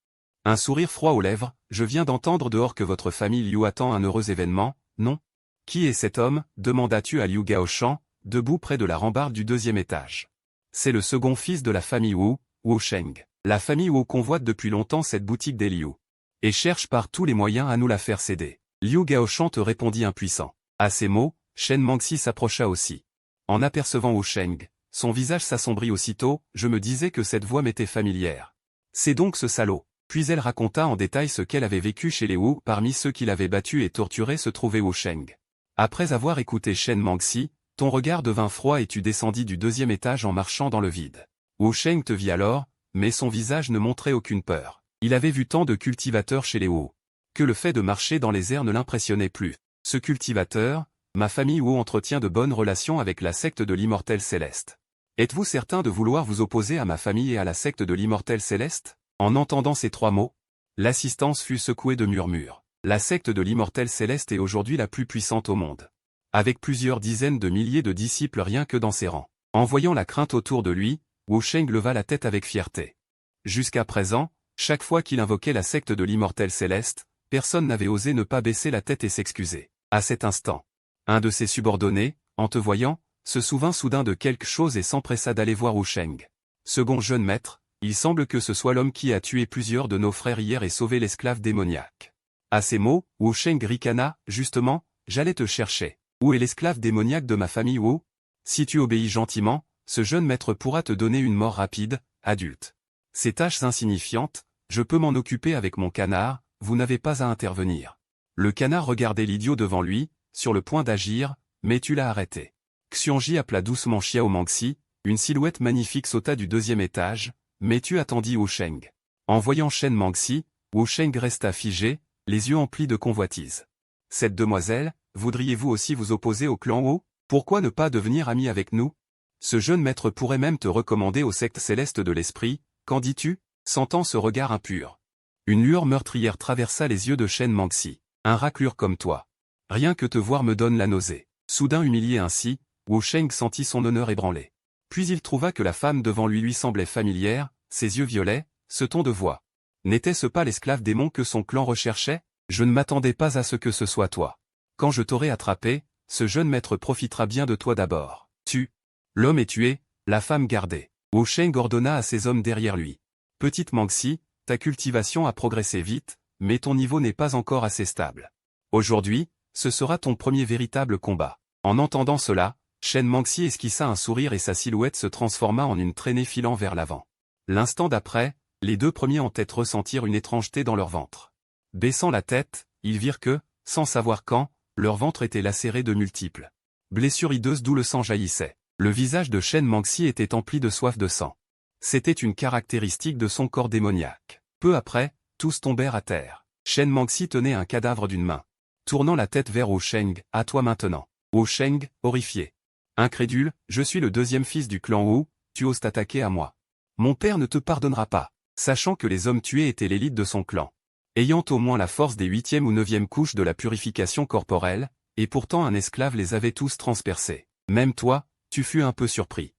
Un sourire froid aux lèvres. Je viens d'entendre dehors que votre famille Liu attend un heureux événement, non? Qui est cet homme? Demandas-tu à Liu Gaoshan, debout près de la rambarde du deuxième étage. C'est le second fils de la famille Wu, Wu Sheng. La famille Wu convoite depuis longtemps cette boutique des Liu et cherche par tous les moyens à nous la faire céder. Liu Gaoshan te répondit impuissant. À ces mots, Shen Mangxi s'approcha aussi. En apercevant Wu Sheng, son visage s'assombrit aussitôt. Je me disais que cette voix m'était familière. C'est donc ce salaud. Puis elle raconta en détail ce qu'elle avait vécu chez les Wu. Parmi ceux qui l'avaient battu et torturé se trouvait Wu Sheng. Après avoir écouté Shen Mangxi, ton regard devint froid et tu descendis du deuxième étage en marchant dans le vide. Wu Sheng te vit alors, mais son visage ne montrait aucune peur. Il avait vu tant de cultivateurs chez les Wu, que le fait de marcher dans les airs ne l'impressionnait plus. Ce cultivateur, ma famille Wu entretient de bonnes relations avec la secte de l'immortel céleste. Êtes-vous certain de vouloir vous opposer à ma famille et à la secte de l'immortel céleste? En entendant ces trois mots, l'assistance fut secouée de murmures. La secte de l'immortel céleste est aujourd'hui la plus puissante au monde. Avec plusieurs dizaines de milliers de disciples rien que dans ses rangs. En voyant la crainte autour de lui, Wu Sheng leva la tête avec fierté. Jusqu'à présent, chaque fois qu'il invoquait la secte de l'immortel céleste, personne n'avait osé ne pas baisser la tête et s'excuser. À cet instant, un de ses subordonnés, en te voyant, se souvint soudain de quelque chose et s'empressa d'aller voir Wu Sheng. Second jeune maître, il semble que ce soit l'homme qui a tué plusieurs de nos frères hier et sauvé l'esclave démoniaque. À ces mots, Wu Sheng ricana. Justement, j'allais te chercher. Où est l'esclave démoniaque de ma famille Wu? Si tu obéis gentiment, ce jeune maître pourra te donner une mort rapide, adulte. Ces tâches insignifiantes, je peux m'en occuper avec mon canard, vous n'avez pas à intervenir. Le canard regardait l'idiot devant lui, sur le point d'agir, mais tu l'as arrêté. Xiongji appela doucement Xiao Mangxi, une silhouette magnifique sauta du deuxième étage. mais tu attendis Wu Sheng. En voyant Shen Mangxi, Wu Sheng resta figé, les yeux emplis de convoitise. Cette demoiselle, voudriez-vous aussi vous opposer au clan Wu? Pourquoi ne pas devenir ami avec nous? Ce jeune maître pourrait même te recommander aux sectes célestes de l'esprit, qu'en dis-tu? Sentant ce regard impur. Une lueur meurtrière traversa les yeux de Shen Mangxi. Un raclure comme toi. Rien que te voir me donne la nausée. Soudain humilié ainsi, Wu Sheng sentit son honneur ébranlé. Puis il trouva que la femme devant lui semblait familière, ses yeux violets, ce ton de voix. N'était-ce pas l'esclave démon que son clan recherchait? Je ne m'attendais pas à ce que ce soit toi. Quand je t'aurai attrapé, ce jeune maître profitera bien de toi d'abord. L'homme est tué, la femme gardée. Wu Sheng ordonna à ses hommes derrière lui. Petite Mangxi, ta cultivation a progressé vite, mais ton niveau n'est pas encore assez stable. Aujourd'hui, ce sera ton premier véritable combat. En entendant cela, Shen Mangxi esquissa un sourire et sa silhouette se transforma en une traînée filant vers l'avant. L'instant d'après, les deux premiers en tête ressentirent une étrangeté dans leur ventre. Baissant la tête, ils virent que, sans savoir quand, leur ventre était lacéré de multiples blessures hideuses d'où le sang jaillissait. Le visage de Shen Mangxi était empli de soif de sang. C'était une caractéristique de son corps démoniaque. Peu après, tous tombèrent à terre. Shen Mangxi tenait un cadavre d'une main. Tournant la tête vers Wu Sheng, à toi maintenant. Wu Sheng, horrifié. Incrédule, je suis le deuxième fils du clan Wu, tu oses t'attaquer à moi. Mon père ne te pardonnera pas. Sachant que les hommes tués étaient l'élite de son clan. Ayant au moins la force des 8e ou 9e couches de la purification corporelle, et pourtant un esclave les avait tous transpercés. Même toi, tu fus un peu surpris.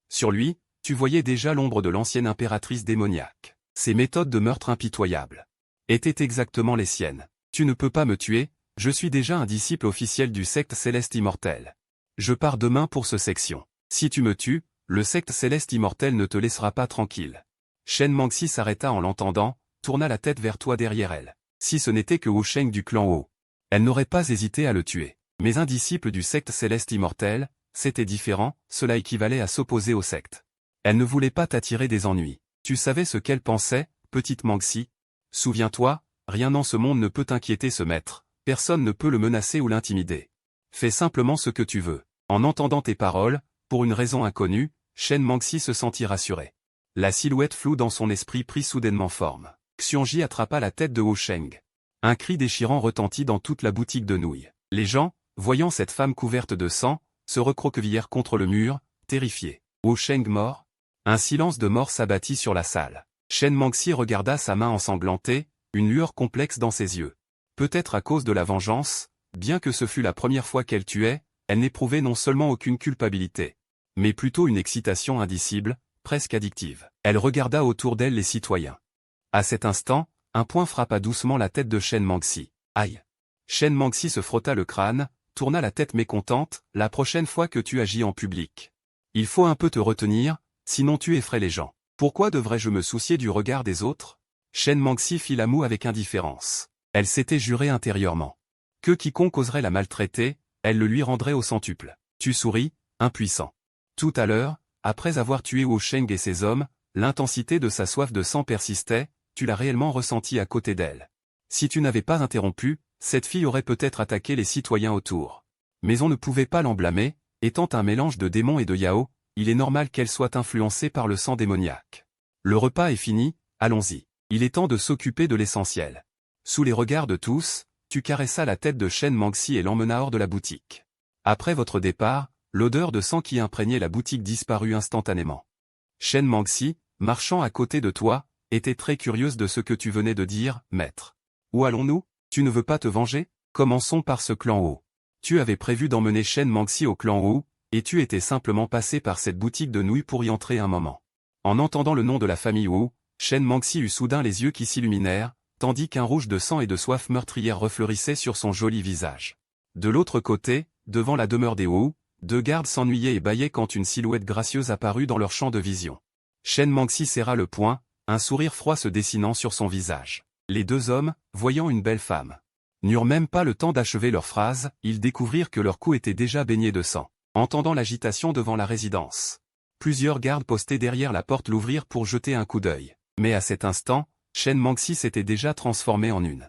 Sur lui, tu voyais déjà l'ombre de l'ancienne impératrice démoniaque. Ses méthodes de meurtre impitoyables étaient exactement les siennes. Tu ne peux pas me tuer, je suis déjà un disciple officiel du secte céleste immortel. Je pars demain pour ce section. Si tu me tues, le secte céleste immortel ne te laissera pas tranquille. Shen Mangxi s'arrêta en l'entendant, tourna la tête vers toi derrière elle. Si ce n'était que Wu Sheng du clan Wu, elle n'aurait pas hésité à le tuer. Mais un disciple du secte céleste immortel, c'était différent, cela équivalait à s'opposer au secte. Elle ne voulait pas t'attirer des ennuis. Tu savais ce qu'elle pensait, petite Mangxi? Souviens-toi, rien en ce monde ne peut inquiéter ce maître, personne ne peut le menacer ou l'intimider. Fais simplement ce que tu veux. En entendant tes paroles, pour une raison inconnue, Shen Mangxi se sentit rassuré. La silhouette floue dans son esprit prit soudainement forme. Xiongji attrapa la tête de Wu Sheng. Un cri déchirant retentit dans toute la boutique de nouilles. Les gens, voyant cette femme couverte de sang, se recroquevillèrent contre le mur, terrifiés. Wu Sheng mort? Un silence de mort s'abattit sur la salle. Shen Mangxi regarda sa main ensanglantée, une lueur complexe dans ses yeux. Peut-être à cause de la vengeance, bien que ce fût la première fois qu'elle tuait, elle n'éprouvait non seulement aucune culpabilité, mais plutôt une excitation indicible, presque addictive. Elle regarda autour d'elle les citoyens. À cet instant, un poing frappa doucement la tête de Shen Mangxi. Aïe! Shen Mangxi se frotta le crâne, tourna la tête mécontente, la prochaine fois que tu agis en public. Il faut un peu te retenir, sinon tu effraies les gens. Pourquoi devrais-je me soucier du regard des autres? Shen Mangxi fit la moue avec indifférence. Elle s'était jurée intérieurement que quiconque oserait la maltraiter, elle le lui rendrait au centuple. Tu souris, impuissant. Tout à l'heure, après avoir tué Wu Sheng et ses hommes, l'intensité de sa soif de sang persistait, tu l'as réellement ressenti à côté d'elle. Si tu n'avais pas interrompu, cette fille aurait peut-être attaqué les citoyens autour. Mais on ne pouvait pas l'en blâmer, étant un mélange de démons et de yao, il est normal qu'elle soit influencée par le sang démoniaque. Le repas est fini, allons-y. Il est temps de s'occuper de l'essentiel. Sous les regards de tous, tu caressas la tête de Shen Mangxi et l'emmena hors de la boutique. Après votre départ, l'odeur de sang qui imprégnait la boutique disparut instantanément. Shen Mangxi, marchant à côté de toi, était très curieuse de ce que tu venais de dire, maître. Où allons-nous? Tu ne veux pas te venger? Commençons par ce clan Wu. Tu avais prévu d'emmener Shen Mangxi au clan Wu, et tu étais simplement passé par cette boutique de nouilles pour y entrer un moment. En entendant le nom de la famille Wu, Shen Mangxi eut soudain les yeux qui s'illuminèrent, tandis qu'un rouge de sang et de soif meurtrière refleurissait sur son joli visage. De l'autre côté, devant la demeure des Wu, deux gardes s'ennuyaient et bâillaient quand une silhouette gracieuse apparut dans leur champ de vision. Shen Mangxi serra le poing, un sourire froid se dessinant sur son visage. Les deux hommes, voyant une belle femme, n'eurent même pas le temps d'achever leur phrase, ils découvrirent que leur cou était déjà baigné de sang. Entendant l'agitation devant la résidence, plusieurs gardes postés derrière la porte l'ouvrirent pour jeter un coup d'œil. Mais à cet instant, Shen Mangxi s'était déjà transformé en une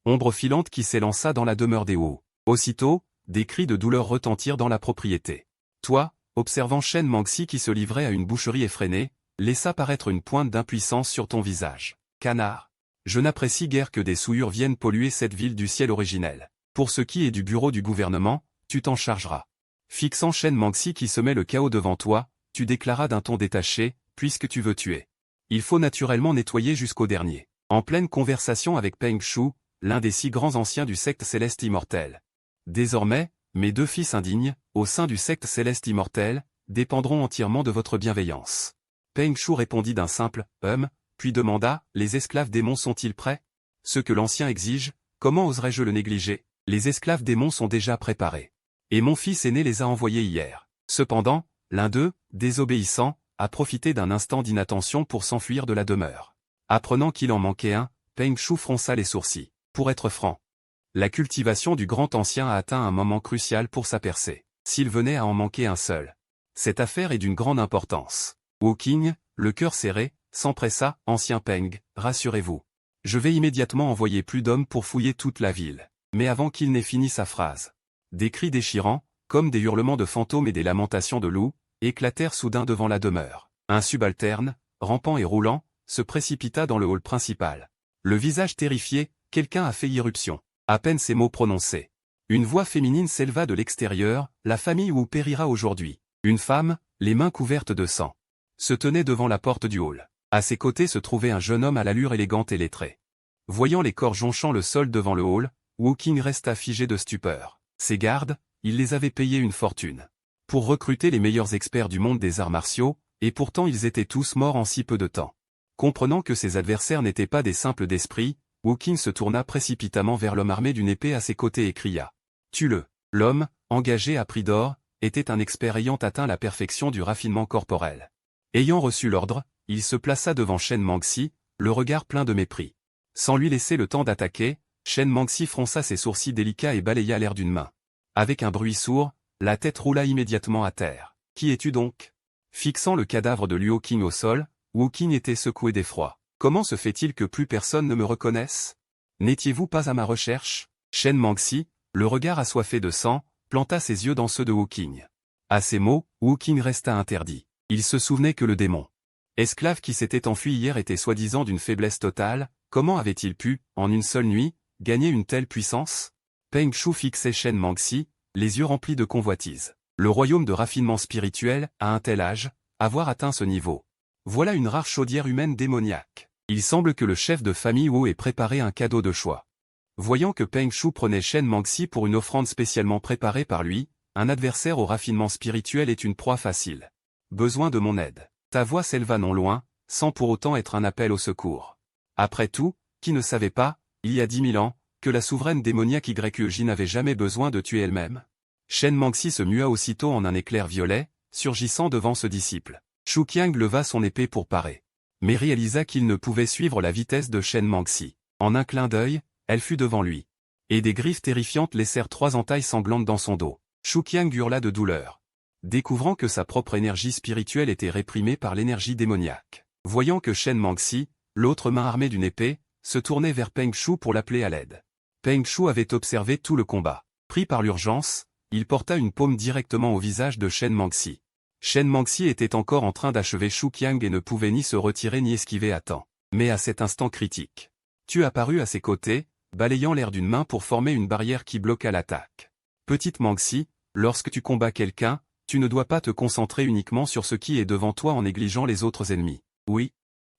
ombre filante qui s'élança dans la demeure des Wu. Aussitôt, des cris de douleur retentirent dans la propriété. Toi, observant Shen Mangxi qui se livrait à une boucherie effrénée, laissa paraître une pointe d'impuissance sur ton visage. Canard. Je n'apprécie guère que des souillures viennent polluer cette ville du ciel originel. Pour ce qui est du bureau du gouvernement, tu t'en chargeras. Fixant Shen Mangxi qui semait le chaos devant toi, tu déclaras d'un ton détaché, puisque tu veux tuer. Il faut naturellement nettoyer jusqu'au dernier. En pleine conversation avec Peng Shu, l'un des 6 grands anciens du secte céleste immortel. Désormais, mes 2 fils indignes, au sein du secte céleste immortel, dépendront entièrement de votre bienveillance. Peng Shu répondit d'un simple « puis demanda « Les esclaves démons sont-ils prêts ?» Ce que l'ancien exige, comment oserais-je le négliger? Les esclaves démons sont déjà préparés. Et mon fils aîné les a envoyés hier. Cependant, l'un d'eux, désobéissant, a profité d'un instant d'inattention pour s'enfuir de la demeure. Apprenant qu'il en manquait un, Peng Shu fronça les sourcils. Pour être franc, la cultivation du grand ancien a atteint un moment crucial pour sa percée. S'il venait à en manquer un seul. Cette affaire est d'une grande importance. Wu Qing, le cœur serré, s'empressa, ancien Peng, rassurez-vous. Je vais immédiatement envoyer plus d'hommes pour fouiller toute la ville. Mais avant qu'il n'ait fini sa phrase. Des cris déchirants, comme des hurlements de fantômes et des lamentations de loups, éclatèrent soudain devant la demeure. Un subalterne, rampant et roulant, se précipita dans le hall principal. Le visage terrifié, quelqu'un a fait irruption. À peine ces mots prononcés. Une voix féminine s'éleva de l'extérieur, la famille Wu périra aujourd'hui. Une femme, les mains couvertes de sang, se tenait devant la porte du hall. À ses côtés se trouvait un jeune homme à l'allure élégante et lettrée. Voyant les corps jonchant le sol devant le hall, Wu Qing resta figé de stupeur. Ses gardes, il les avait payés une fortune. Pour recruter les meilleurs experts du monde des arts martiaux, et pourtant ils étaient tous morts en si peu de temps. Comprenant que ses adversaires n'étaient pas des simples d'esprit, Wu Qing se tourna précipitamment vers l'homme armé d'une épée à ses côtés et cria. Tue-le. L'homme, engagé à prix d'or, était un expert ayant atteint la perfection du raffinement corporel. Ayant reçu l'ordre, il se plaça devant Shen Mangxi, le regard plein de mépris. Sans lui laisser le temps d'attaquer, Shen Mangxi fronça ses sourcils délicats et balaya l'air d'une main. Avec un bruit sourd, la tête roula immédiatement à terre. Qui es-tu donc? Fixant le cadavre de Liu Qing au sol, Wu Qing était secoué d'effroi. Comment se fait-il que plus personne ne me reconnaisse? N'étiez-vous pas à ma recherche? Shen Mangxi, le regard assoiffé de sang, planta ses yeux dans ceux de Wu Qing. À ces mots, Wu Qing resta interdit. Il se souvenait que le démon esclave qui s'était enfui hier était soi-disant d'une faiblesse totale. Comment avait-il pu, en une seule nuit, gagner une telle puissance? Peng Shu fixait Shen Mangxi, les yeux remplis de convoitise. Le royaume de raffinement spirituel, à un tel âge, avoir atteint ce niveau. Voilà une rare chaudière humaine démoniaque. Il semble que le chef de famille Wu ait préparé un cadeau de choix. Voyant que Peng Shu prenait Shen Mangxi pour une offrande spécialement préparée par lui, un adversaire au raffinement spirituel est une proie facile. Besoin de mon aide. Ta voix s'éleva non loin, sans pour autant être un appel au secours. Après tout, qui ne savait pas, il y a 10 000 ans, que la souveraine démoniaque YEJ n'avait jamais besoin de tuer elle-même? Shen Mangxi se mua aussitôt en un éclair violet, surgissant devant ce disciple. Shu Qiang leva son épée pour parer. Mais réalisa qu'il ne pouvait suivre la vitesse de Shen Mangxi. En un clin d'œil, elle fut devant lui. Et des griffes terrifiantes laissèrent 3 entailles sanglantes dans son dos. Shu Qiang hurla de douleur. Découvrant que sa propre énergie spirituelle était réprimée par l'énergie démoniaque. Voyant que Shen Mangxi, l'autre main armée d'une épée, se tournait vers Peng Shu pour l'appeler à l'aide. Peng Shu avait observé tout le combat. Pris par l'urgence, il porta une paume directement au visage de Shen Mangxi. Shen Mangxi était encore en train d'achever Shu Qiang et ne pouvait ni se retirer ni esquiver à temps. Mais à cet instant critique, tu apparus à ses côtés, balayant l'air d'une main pour former une barrière qui bloqua l'attaque. Petite Mangxi, lorsque tu combats quelqu'un, tu ne dois pas te concentrer uniquement sur ce qui est devant toi en négligeant les autres ennemis. Oui.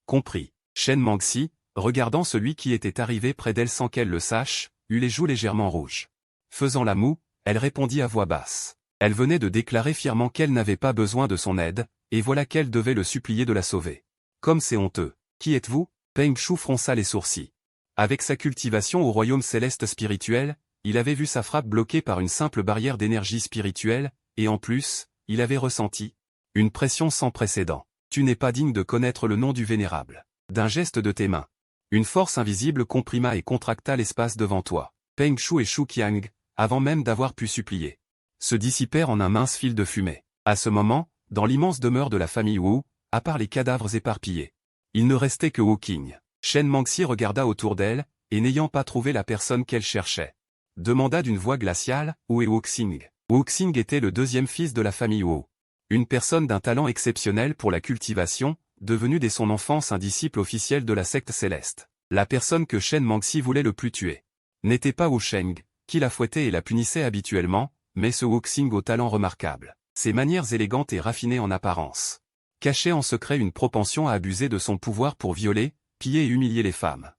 Compris. Shen Mangxi, regardant celui qui était arrivé près d'elle sans qu'elle le sache, eut les joues légèrement rouges. Faisant la moue, elle répondit à voix basse. Elle venait de déclarer fièrement qu'elle n'avait pas besoin de son aide, et voilà qu'elle devait le supplier de la sauver. Comme c'est honteux. Qui êtes-vous? Peng Shu fronça les sourcils. Avec sa cultivation au royaume céleste spirituel, il avait vu sa frappe bloquée par une simple barrière d'énergie spirituelle, et en plus, il avait ressenti une pression sans précédent. Tu n'es pas digne de connaître le nom du vénérable. D'un geste de tes mains, une force invisible comprima et contracta l'espace devant toi. Peng Shu et Shu Qiang, avant même d'avoir pu supplier, se dissipèrent en un mince fil de fumée. À ce moment, dans l'immense demeure de la famille Wu, à part les cadavres éparpillés, il ne restait que Wu Qing. Shen Mangxi regarda autour d'elle, et n'ayant pas trouvé la personne qu'elle cherchait, demanda d'une voix glaciale, où est Wu Xing? Wu Xing était le 2e fils de la famille Wu. Une personne d'un talent exceptionnel pour la cultivation, devenu dès son enfance un disciple officiel de la secte céleste. La personne que Shen Mangxi voulait le plus tuer n'était pas Wu Sheng, qui la fouettait et la punissait habituellement, mais ce Wuxing au talent remarquable, ses manières élégantes et raffinées en apparence, cachait en secret une propension à abuser de son pouvoir pour violer, piller et humilier les femmes.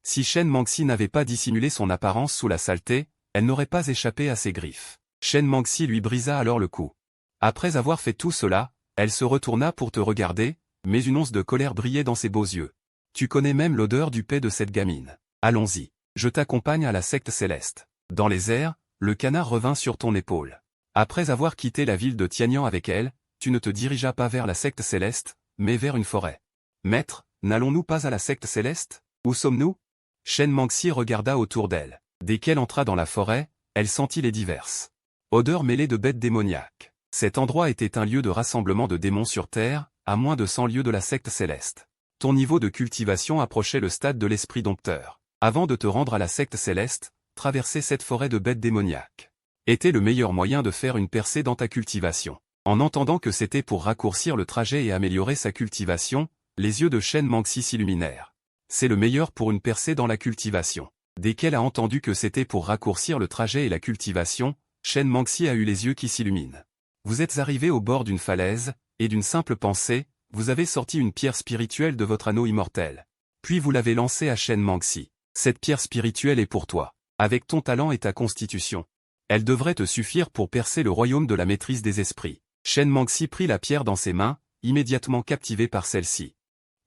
Si Shen Mangxi n'avait pas dissimulé son apparence sous la saleté, elle n'aurait pas échappé à ses griffes. Shen Mangxi lui brisa alors le cou. Après avoir fait tout cela, elle se retourna pour te regarder, mais une once de colère brillait dans ses beaux yeux. Tu connais même l'odeur du paix de cette gamine. Allons-y. Je t'accompagne à la secte céleste. Dans les airs, le canard revint sur ton épaule. Après avoir quitté la ville de Tianyang avec elle, tu ne te dirigeas pas vers la secte céleste, mais vers une forêt. Maître, n'allons-nous pas à la secte céleste? Où sommes-nous? Shen Mangxi regarda autour d'elle. Dès qu'elle entra dans la forêt, elle sentit les diverses odeurs mêlées de bêtes démoniaques. Cet endroit était un lieu de rassemblement de démons sur Terre, à moins de 100 lieues de la secte céleste. Ton niveau de cultivation approchait le stade de l'esprit dompteur. Avant de te rendre à la secte céleste, traverser cette forêt de bêtes démoniaques était le meilleur moyen de faire une percée dans ta cultivation. En entendant que c'était pour raccourcir le trajet et améliorer sa cultivation, les yeux de Shen Mangxi s'illuminèrent. C'est le meilleur pour une percée dans la cultivation. Dès qu'elle a entendu que c'était pour raccourcir le trajet et la cultivation, Shen Mangxi a eu les yeux qui s'illuminent. Vous êtes arrivé au bord d'une falaise, et d'une simple pensée, vous avez sorti une pierre spirituelle de votre anneau immortel. Puis vous l'avez lancée à Shen Mangxi. Cette pierre spirituelle est pour toi. Avec ton talent et ta constitution, elle devrait te suffire pour percer le royaume de la maîtrise des esprits. Shen Mangxi prit la pierre dans ses mains, immédiatement captivé par celle-ci.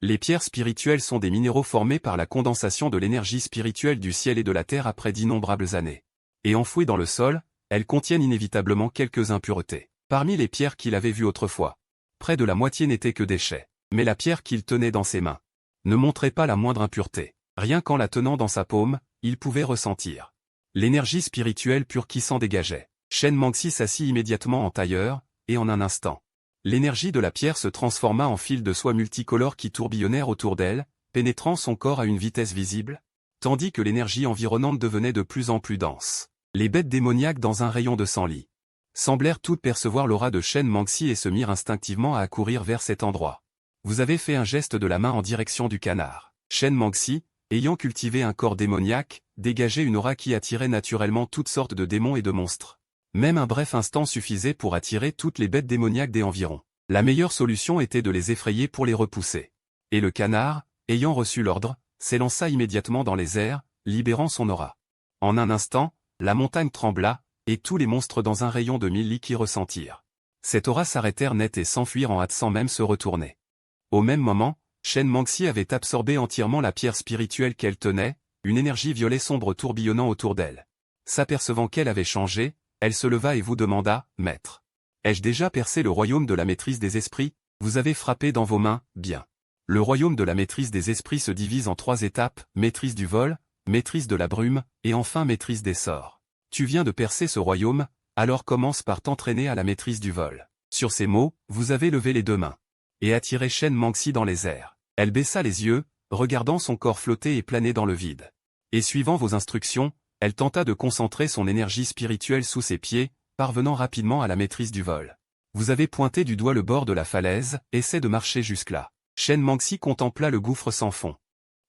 Les pierres spirituelles sont des minéraux formés par la condensation de l'énergie spirituelle du ciel et de la terre après d'innombrables années. Et enfouies dans le sol, elles contiennent inévitablement quelques impuretés. Parmi les pierres qu'il avait vues autrefois, près de la moitié n'étaient que déchets. Mais la pierre qu'il tenait dans ses mains ne montrait pas la moindre impureté. Rien qu'en la tenant dans sa paume, il pouvait ressentir l'énergie spirituelle pure qui s'en dégageait. Shen Mangxi s'assit immédiatement en tailleur, et en un instant, l'énergie de la pierre se transforma en fils de soie multicolores qui tourbillonnèrent autour d'elle, pénétrant son corps à une vitesse visible, tandis que l'énergie environnante devenait de plus en plus dense. Les bêtes démoniaques dans un rayon de 100 li semblèrent toutes percevoir l'aura de Shen Mangxi et se mirent instinctivement à accourir vers cet endroit. Vous avez fait un geste de la main en direction du canard. Shen Mangxi, ayant cultivé un corps démoniaque, dégageait une aura qui attirait naturellement toutes sortes de démons et de monstres. Même un bref instant suffisait pour attirer toutes les bêtes démoniaques des environs. La meilleure solution était de les effrayer pour les repousser. Et le canard, ayant reçu l'ordre, s'élança immédiatement dans les airs, libérant son aura. En un instant, la montagne trembla, et tous les monstres dans un rayon de 1000 li qui ressentirent cette aura s'arrêtèrent net et s'enfuirent en hâte sans même se retourner. Au même moment, Shen Mangxi avait absorbé entièrement la pierre spirituelle qu'elle tenait, une énergie violet sombre tourbillonnant autour d'elle. S'apercevant qu'elle avait changé, elle se leva et vous demanda, « Maître, ai-je déjà percé le royaume de la maîtrise des esprits? Vous avez frappé dans vos mains, bien. Le royaume de la maîtrise des esprits se divise en 3 étapes, maîtrise du vol, maîtrise de la brume, et enfin maîtrise des sorts. Tu viens de percer ce royaume, alors commence par t'entraîner à la maîtrise du vol. » Sur ces mots, vous avez levé les 2 mains et attiré Shen Mangxi dans les airs. Elle baissa les yeux, regardant son corps flotter et planer dans le vide. Et suivant vos instructions, elle tenta de concentrer son énergie spirituelle sous ses pieds, parvenant rapidement à la maîtrise du vol. Vous avez pointé du doigt le bord de la falaise, essaie de marcher jusque-là. Shen Mangxi contempla le gouffre sans fond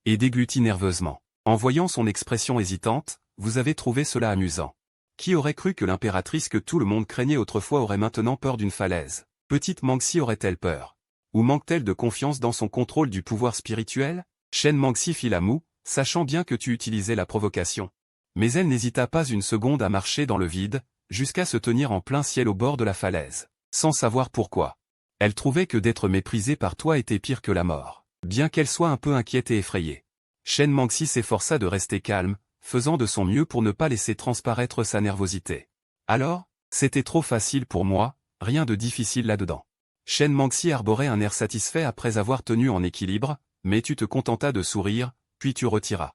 et déglutit nerveusement. En voyant son expression hésitante, vous avez trouvé cela amusant. Qui aurait cru que l'impératrice que tout le monde craignait autrefois aurait maintenant peur d'une falaise? Petite Mangxi aurait-elle peur? Ou manque-t-elle de confiance dans son contrôle du pouvoir spirituel? Shen Mangxi fit la moue, sachant bien que tu utilisais la provocation. Mais elle n'hésita pas une seconde à marcher dans le vide, jusqu'à se tenir en plein ciel au bord de la falaise. Sans savoir pourquoi. Elle trouvait que d'être méprisée par toi était pire que la mort. Bien qu'elle soit un peu inquiète et effrayée. Shen Mangxi s'efforça de rester calme, faisant de son mieux pour ne pas laisser transparaître sa nervosité. Alors, c'était trop facile pour moi, rien de difficile là-dedans. Shen Mangxi arborait un air satisfait après avoir tenu en équilibre, mais tu te contentas de sourire, puis tu retiras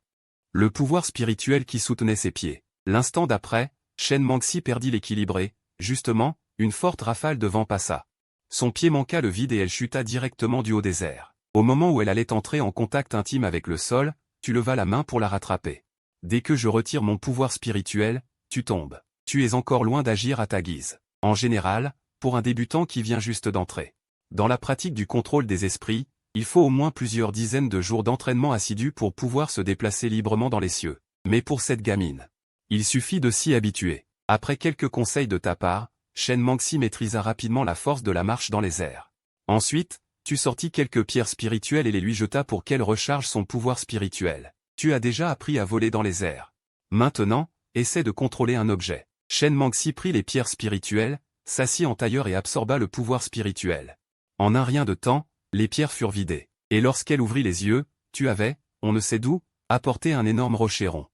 le pouvoir spirituel qui soutenait ses pieds. L'instant d'après, Shen Mangxi perdit l'équilibre et, justement, une forte rafale de vent passa. Son pied manqua le vide et elle chuta directement du haut des airs. Au moment où elle allait entrer en contact intime avec le sol, tu levas la main pour la rattraper. Dès que je retire mon pouvoir spirituel, tu tombes. Tu es encore loin d'agir à ta guise. En général, pour un débutant qui vient juste d'entrer dans la pratique du contrôle des esprits, Il faut au moins plusieurs dizaines de jours d'entraînement assidu pour pouvoir se déplacer librement dans les cieux. Mais pour cette gamine, il suffit de s'y habituer. Après quelques conseils de ta part, Shen Mangxi maîtrisa rapidement la force de la marche dans les airs. Ensuite, tu sortis quelques pierres spirituelles et les lui jeta pour qu'elle recharge son pouvoir spirituel. Tu as déjà appris à voler dans les airs. Maintenant, essaie de contrôler un objet. Shen Mangxi prit les pierres spirituelles, s'assit en tailleur et absorba le pouvoir spirituel. En un rien de temps, les pierres furent vidées. Et lorsqu'elle ouvrit les yeux, tu avais, on ne sait d'où, apporté un énorme rocher rond.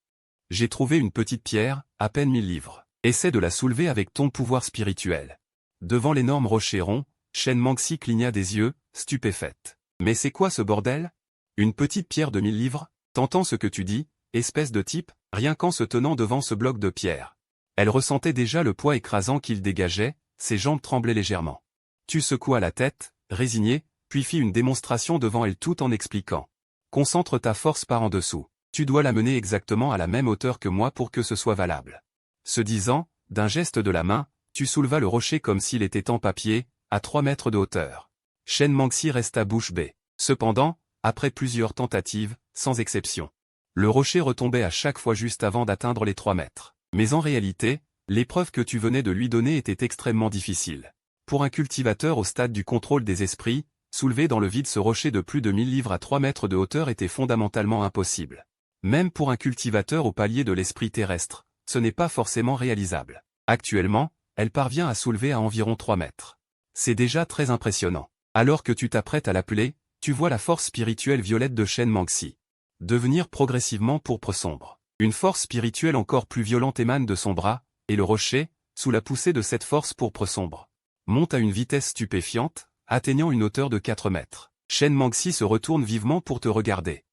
J'ai trouvé une petite pierre, à peine 1000 livres. Essaie de la soulever avec ton pouvoir spirituel. Devant l'énorme rocher rond, Shen Mangxi cligna des yeux, stupéfaite. Mais c'est quoi ce bordel? Une petite pierre de 1000 livres? T'entends ce que tu dis, espèce de type, rien qu'en se tenant devant ce bloc de pierre. Elle ressentait déjà le poids écrasant qu'il dégageait, ses jambes tremblaient légèrement. Tu secoua la tête, résigné, puis fis une démonstration devant elle tout en expliquant. Concentre ta force par en dessous. Tu dois la mener exactement à la même hauteur que moi pour que ce soit valable. Ce disant, d'un geste de la main, tu soulevas le rocher comme s'il était en papier, à 3 mètres de hauteur. Shen Mangxi resta bouche bée. Cependant, après plusieurs tentatives, sans exception, le rocher retombait à chaque fois juste avant d'atteindre les 3 mètres. Mais en réalité, l'épreuve que tu venais de lui donner était extrêmement difficile. Pour un cultivateur au stade du contrôle des esprits, soulever dans le vide ce rocher de plus de 1000 livres à 3 mètres de hauteur était fondamentalement impossible. Même pour un cultivateur au palier de l'esprit terrestre, ce n'est pas forcément réalisable. Actuellement, elle parvient à soulever à environ 3 mètres. C'est déjà très impressionnant. Alors que tu t'apprêtes à l'appeler, tu vois la force spirituelle violette de Shen Mangxi devenir progressivement pourpre sombre. Une force spirituelle encore plus violente émane de son bras, et le rocher, sous la poussée de cette force pourpre sombre, monte à une vitesse stupéfiante, atteignant une hauteur de 4 mètres. Shen Mangxi se retourne vivement pour te regarder,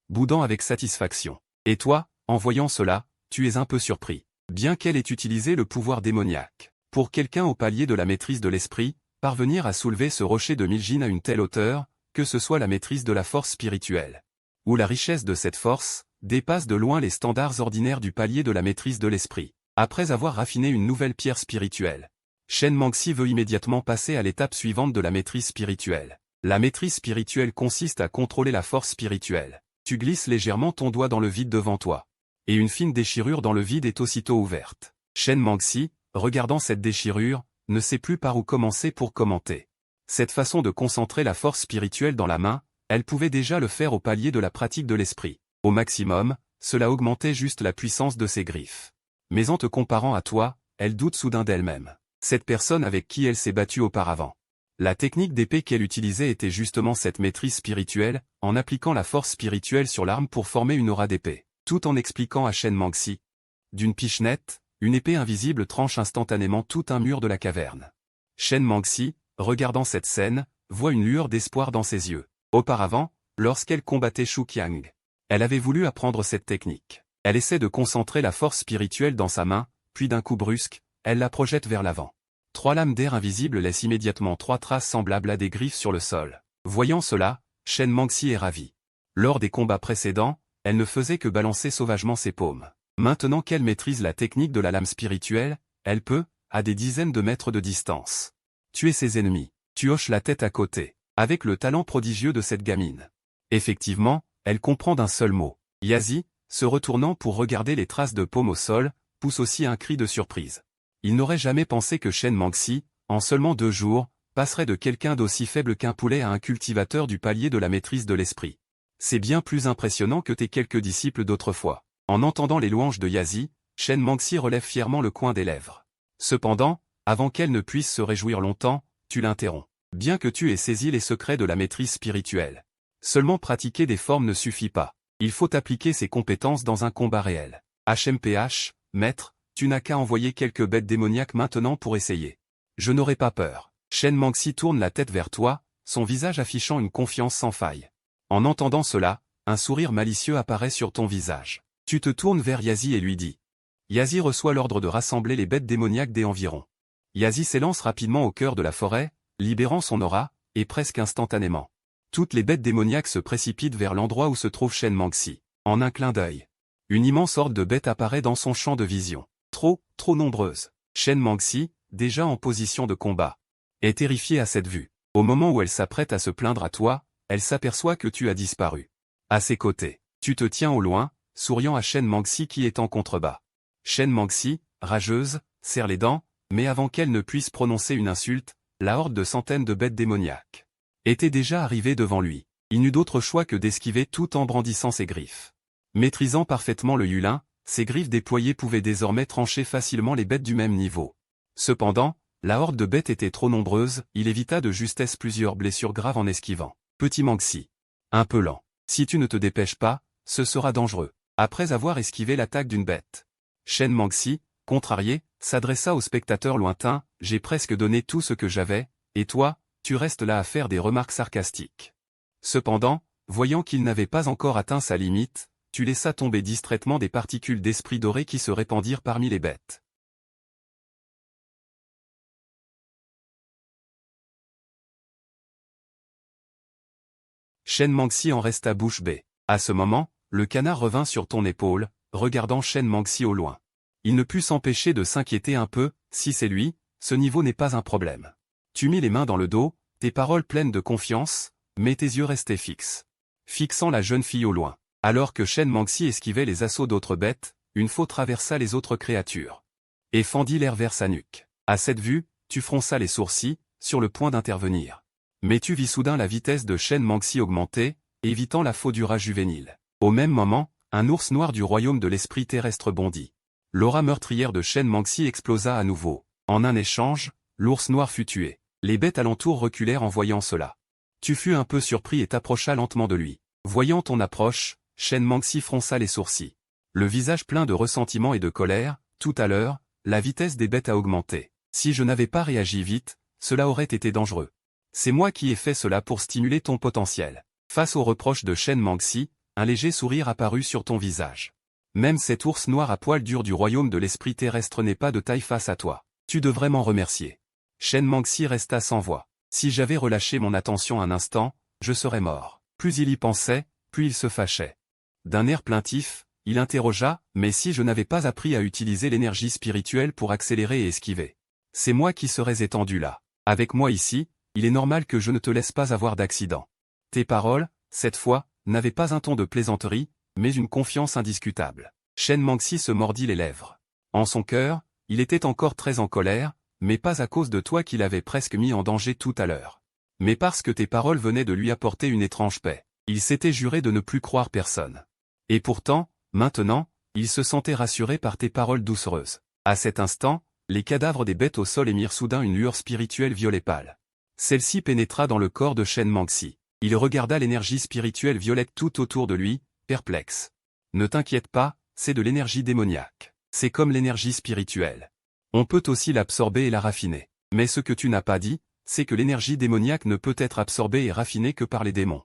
boudant avec satisfaction. Et toi, en voyant cela, tu es un peu surpris. Bien qu'elle ait utilisé le pouvoir démoniaque. Pour quelqu'un au palier de la maîtrise de l'esprit, parvenir à soulever ce rocher de 1000 jin à une telle hauteur, que ce soit la maîtrise de la force spirituelle, ou la richesse de cette force, dépasse de loin les standards ordinaires du palier de la maîtrise de l'esprit. Après avoir raffiné une nouvelle pierre spirituelle, Shen Mangxi veut immédiatement passer à l'étape suivante de la maîtrise spirituelle. La maîtrise spirituelle consiste à contrôler la force spirituelle. Tu glisses légèrement ton doigt dans le vide devant toi. Et une fine déchirure dans le vide est aussitôt ouverte. Shen Mangxi, regardant cette déchirure, ne sait plus par où commencer pour commenter. Cette façon de concentrer la force spirituelle dans la main, elle pouvait déjà le faire au palier de la pratique de l'esprit. Au maximum, cela augmentait juste la puissance de ses griffes. Mais en te comparant à toi, elle doute soudain d'elle-même. Cette personne avec qui elle s'est battue auparavant. La technique d'épée qu'elle utilisait était justement cette maîtrise spirituelle, en appliquant la force spirituelle sur l'arme pour former une aura d'épée. Tout en expliquant à Shen Mangxi. D'une pichenette, une épée invisible tranche instantanément tout un mur de la caverne. Shen Mangxi, regardant cette scène, voit une lueur d'espoir dans ses yeux. Auparavant, lorsqu'elle combattait Shu Qiang, elle avait voulu apprendre cette technique. Elle essaie de concentrer la force spirituelle dans sa main, puis d'un coup brusque, elle la projette vers l'avant. 3 lames d'air invisibles laissent immédiatement 3 traces semblables à des griffes sur le sol. Voyant cela, Shen Mangxi est ravi. Lors des combats précédents, elle ne faisait que balancer sauvagement ses paumes. Maintenant qu'elle maîtrise la technique de la lame spirituelle, elle peut, à des dizaines de mètres de distance, tuer ses ennemis. Tu hoches la tête à côté, avec le talent prodigieux de cette gamine. Effectivement, elle comprend d'un seul mot. Yazi, se retournant pour regarder les traces de paume au sol, pousse aussi un cri de surprise. Il n'aurait jamais pensé que Shen Mangxi, en seulement 2 jours, passerait de quelqu'un d'aussi faible qu'un poulet à un cultivateur du palier de la maîtrise de l'esprit. C'est bien plus impressionnant que tes quelques disciples d'autrefois. En entendant les louanges de Yazi, Shen Mangxi relève fièrement le coin des lèvres. Cependant, avant qu'elle ne puisse se réjouir longtemps, tu l'interromps. Bien que tu aies saisi les secrets de la maîtrise spirituelle, seulement pratiquer des formes ne suffit pas. Il faut appliquer ces compétences dans un combat réel. HMPH, maître, tu n'as qu'à envoyer quelques bêtes démoniaques maintenant pour essayer. Je n'aurai pas peur. Shen Mangxi tourne la tête vers toi, son visage affichant une confiance sans faille. En entendant cela, un sourire malicieux apparaît sur ton visage. Tu te tournes vers Yazi et lui dis. Yazi reçoit l'ordre de rassembler les bêtes démoniaques des environs. Yazi s'élance rapidement au cœur de la forêt, libérant son aura, et presque instantanément. Toutes les bêtes démoniaques se précipitent vers l'endroit où se trouve Shen Mangxi. En un clin d'œil, une immense horde de bêtes apparaît dans son champ de vision. Trop nombreuses. Shen Mangxi, déjà en position de combat, est terrifiée à cette vue. Au moment où elle s'apprête à se plaindre à toi, elle s'aperçoit que tu as disparu. À ses côtés, tu te tiens au loin, souriant à Shen Manxi qui est en contrebas. Shen Manxi, rageuse, serre les dents, mais avant qu'elle ne puisse prononcer une insulte, la horde de centaines de bêtes démoniaques était déjà arrivée devant lui. Il n'eut d'autre choix que d'esquiver tout en brandissant ses griffes. Maîtrisant parfaitement le yulin, ses griffes déployées pouvaient désormais trancher facilement les bêtes du même niveau. Cependant, la horde de bêtes était trop nombreuse, il évita de justesse plusieurs blessures graves en esquivant. Petit Manxi. Un peu lent. Si tu ne te dépêches pas, ce sera dangereux. Après avoir esquivé l'attaque d'une bête, Shen Manxi, contrarié, s'adressa au spectateur lointain, « J'ai presque donné tout ce que j'avais, et toi, tu restes là à faire des remarques sarcastiques. » Cependant, voyant qu'il n'avait pas encore atteint sa limite, tu laissas tomber distraitement des particules d'esprit doré qui se répandirent parmi les bêtes. Shen Manxi en resta bouche bée. À ce moment, le canard revint sur ton épaule, regardant Shen Manxi au loin. Il ne put s'empêcher de s'inquiéter un peu, si c'est lui, ce niveau n'est pas un problème. Tu mis les mains dans le dos, tes paroles pleines de confiance, mais tes yeux restaient fixes. Fixant la jeune fille au loin. Alors que Shen Manxi esquivait les assauts d'autres bêtes, une faux traversa les autres créatures et fendit l'air vers sa nuque. À cette vue, tu fronças les sourcils, sur le point d'intervenir. Mais tu vis soudain la vitesse de Shen Manxi augmenter, évitant la faux du rat juvénile. Au même moment, un ours noir du royaume de l'esprit terrestre bondit. L'aura meurtrière de Shen Manxi explosa à nouveau. En un échange, l'ours noir fut tué. Les bêtes alentour reculèrent en voyant cela. Tu fus un peu surpris et t'approcha lentement de lui. Voyant ton approche, Shen Manxi fronça les sourcils. Le visage plein de ressentiment et de colère, « Tout à l'heure, la vitesse des bêtes a augmenté. Si je n'avais pas réagi vite, cela aurait été dangereux. C'est moi qui ai fait cela pour stimuler ton potentiel. » Face aux reproches de Shen Manxi, un léger sourire apparut sur ton visage. Même cet ours noir à poil dur du royaume de l'esprit terrestre n'est pas de taille face à toi. Tu devrais m'en remercier. Shen Manxi resta sans voix. Si j'avais relâché mon attention un instant, je serais mort. Plus il y pensait, plus il se fâchait. D'un air plaintif, il interrogea, « Mais si je n'avais pas appris à utiliser l'énergie spirituelle pour accélérer et esquiver? C'est moi qui serais étendu là. Avec moi ici, il est normal que je ne te laisse pas avoir d'accident. » Tes paroles, cette fois, n'avaient pas un ton de plaisanterie, mais une confiance indiscutable. Shen Manxi se mordit les lèvres. En son cœur, il était encore très en colère, mais pas à cause de toi qu'il avait presque mis en danger tout à l'heure. Mais parce que tes paroles venaient de lui apporter une étrange paix. Il s'était juré de ne plus croire personne. Et pourtant, maintenant, il se sentait rassuré par tes paroles doucereuses. À cet instant, les cadavres des bêtes au sol émirent soudain une lueur spirituelle violet pâle. Celle-ci pénétra dans le corps de Shen Manxi. Il regarda l'énergie spirituelle violette tout autour de lui, perplexe. Ne t'inquiète pas, c'est de l'énergie démoniaque. C'est comme l'énergie spirituelle. On peut aussi l'absorber et la raffiner. Mais ce que tu n'as pas dit, c'est que l'énergie démoniaque ne peut être absorbée et raffinée que par les démons.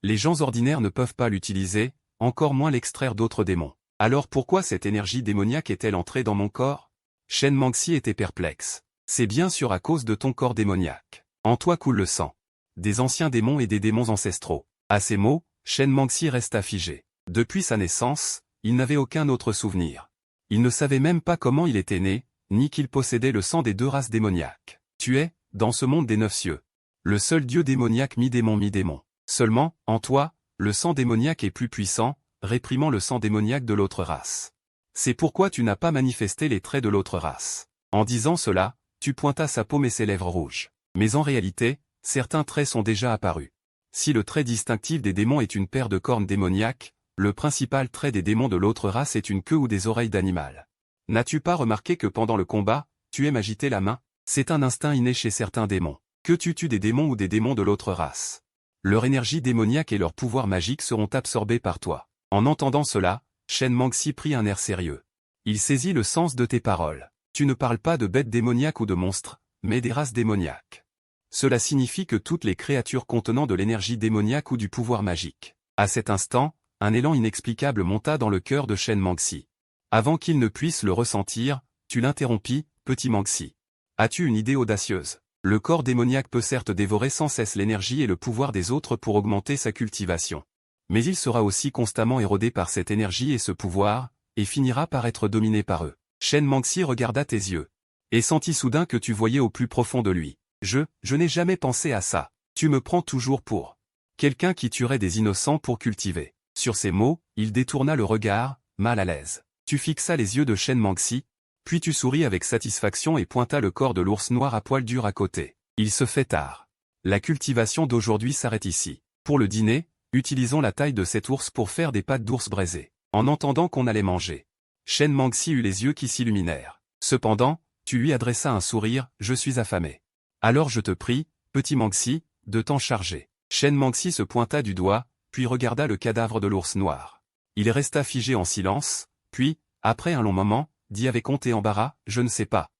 Les gens ordinaires ne peuvent pas l'utiliser, encore moins l'extraire d'autres démons. Alors pourquoi cette énergie démoniaque est-elle entrée dans mon corps? Shen Manxi était perplexe. C'est bien sûr à cause de ton corps démoniaque. En toi coule le sang. Des anciens démons et des démons ancestraux. À ces mots, Shen Manxi resta figé. Depuis sa naissance, il n'avait aucun autre souvenir. Il ne savait même pas comment il était né, ni qu'il possédait le sang des deux races démoniaques. Tu es, dans ce monde des 9 cieux, le seul dieu démoniaque mi-démon mi-démon. Seulement, en toi, le sang démoniaque est plus puissant, réprimant le sang démoniaque de l'autre race. C'est pourquoi tu n'as pas manifesté les traits de l'autre race. En disant cela, tu pointas sa paume et ses lèvres rouges. Mais en réalité, certains traits sont déjà apparus. Si le trait distinctif des démons est une paire de cornes démoniaques, le principal trait des démons de l'autre race est une queue ou des oreilles d'animal. N'as-tu pas remarqué que pendant le combat, tu aimes agiter la main? C'est un instinct inné chez certains démons. Que tu tues des démons ou des démons de l'autre race, leur énergie démoniaque et leur pouvoir magique seront absorbés par toi. En entendant cela, Shen Manxi prit un air sérieux. Il saisit le sens de tes paroles. Tu ne parles pas de bêtes démoniaques ou de monstres, mais des races démoniaques. Cela signifie que toutes les créatures contenant de l'énergie démoniaque ou du pouvoir magique. À cet instant, un élan inexplicable monta dans le cœur de Shen Manxi. Avant qu'il ne puisse le ressentir, tu l'interrompis, petit Manxi. As-tu une idée audacieuse? Le corps démoniaque peut certes dévorer sans cesse l'énergie et le pouvoir des autres pour augmenter sa cultivation. Mais il sera aussi constamment érodé par cette énergie et ce pouvoir, et finira par être dominé par eux. Shen Manxi regarda tes yeux. Et sentit soudain que tu voyais au plus profond de lui. Je n'ai jamais pensé à ça. Tu me prends toujours pour Quelqu'un qui tuerait des innocents pour cultiver. Sur ces mots, il détourna le regard, mal à l'aise. Tu fixas les yeux de Shen Manxi, puis tu souris avec satisfaction et pointa le corps de l'ours noir à poil dur à côté. Il se fait tard. La cultivation d'aujourd'hui s'arrête ici. Pour le dîner, utilisons la taille de cet ours pour faire des pâtes d'ours braisées. En entendant qu'on allait manger, Shen Manxi eut les yeux qui s'illuminèrent. Cependant, tu lui adressas un sourire, je suis affamé. Alors je te prie, petit Manxi, de t'en charger. Shen Manxi se pointa du doigt, puis regarda le cadavre de l'ours noir. Il resta figé en silence, puis, après un long moment, dit avec honte et embarras, je ne sais pas.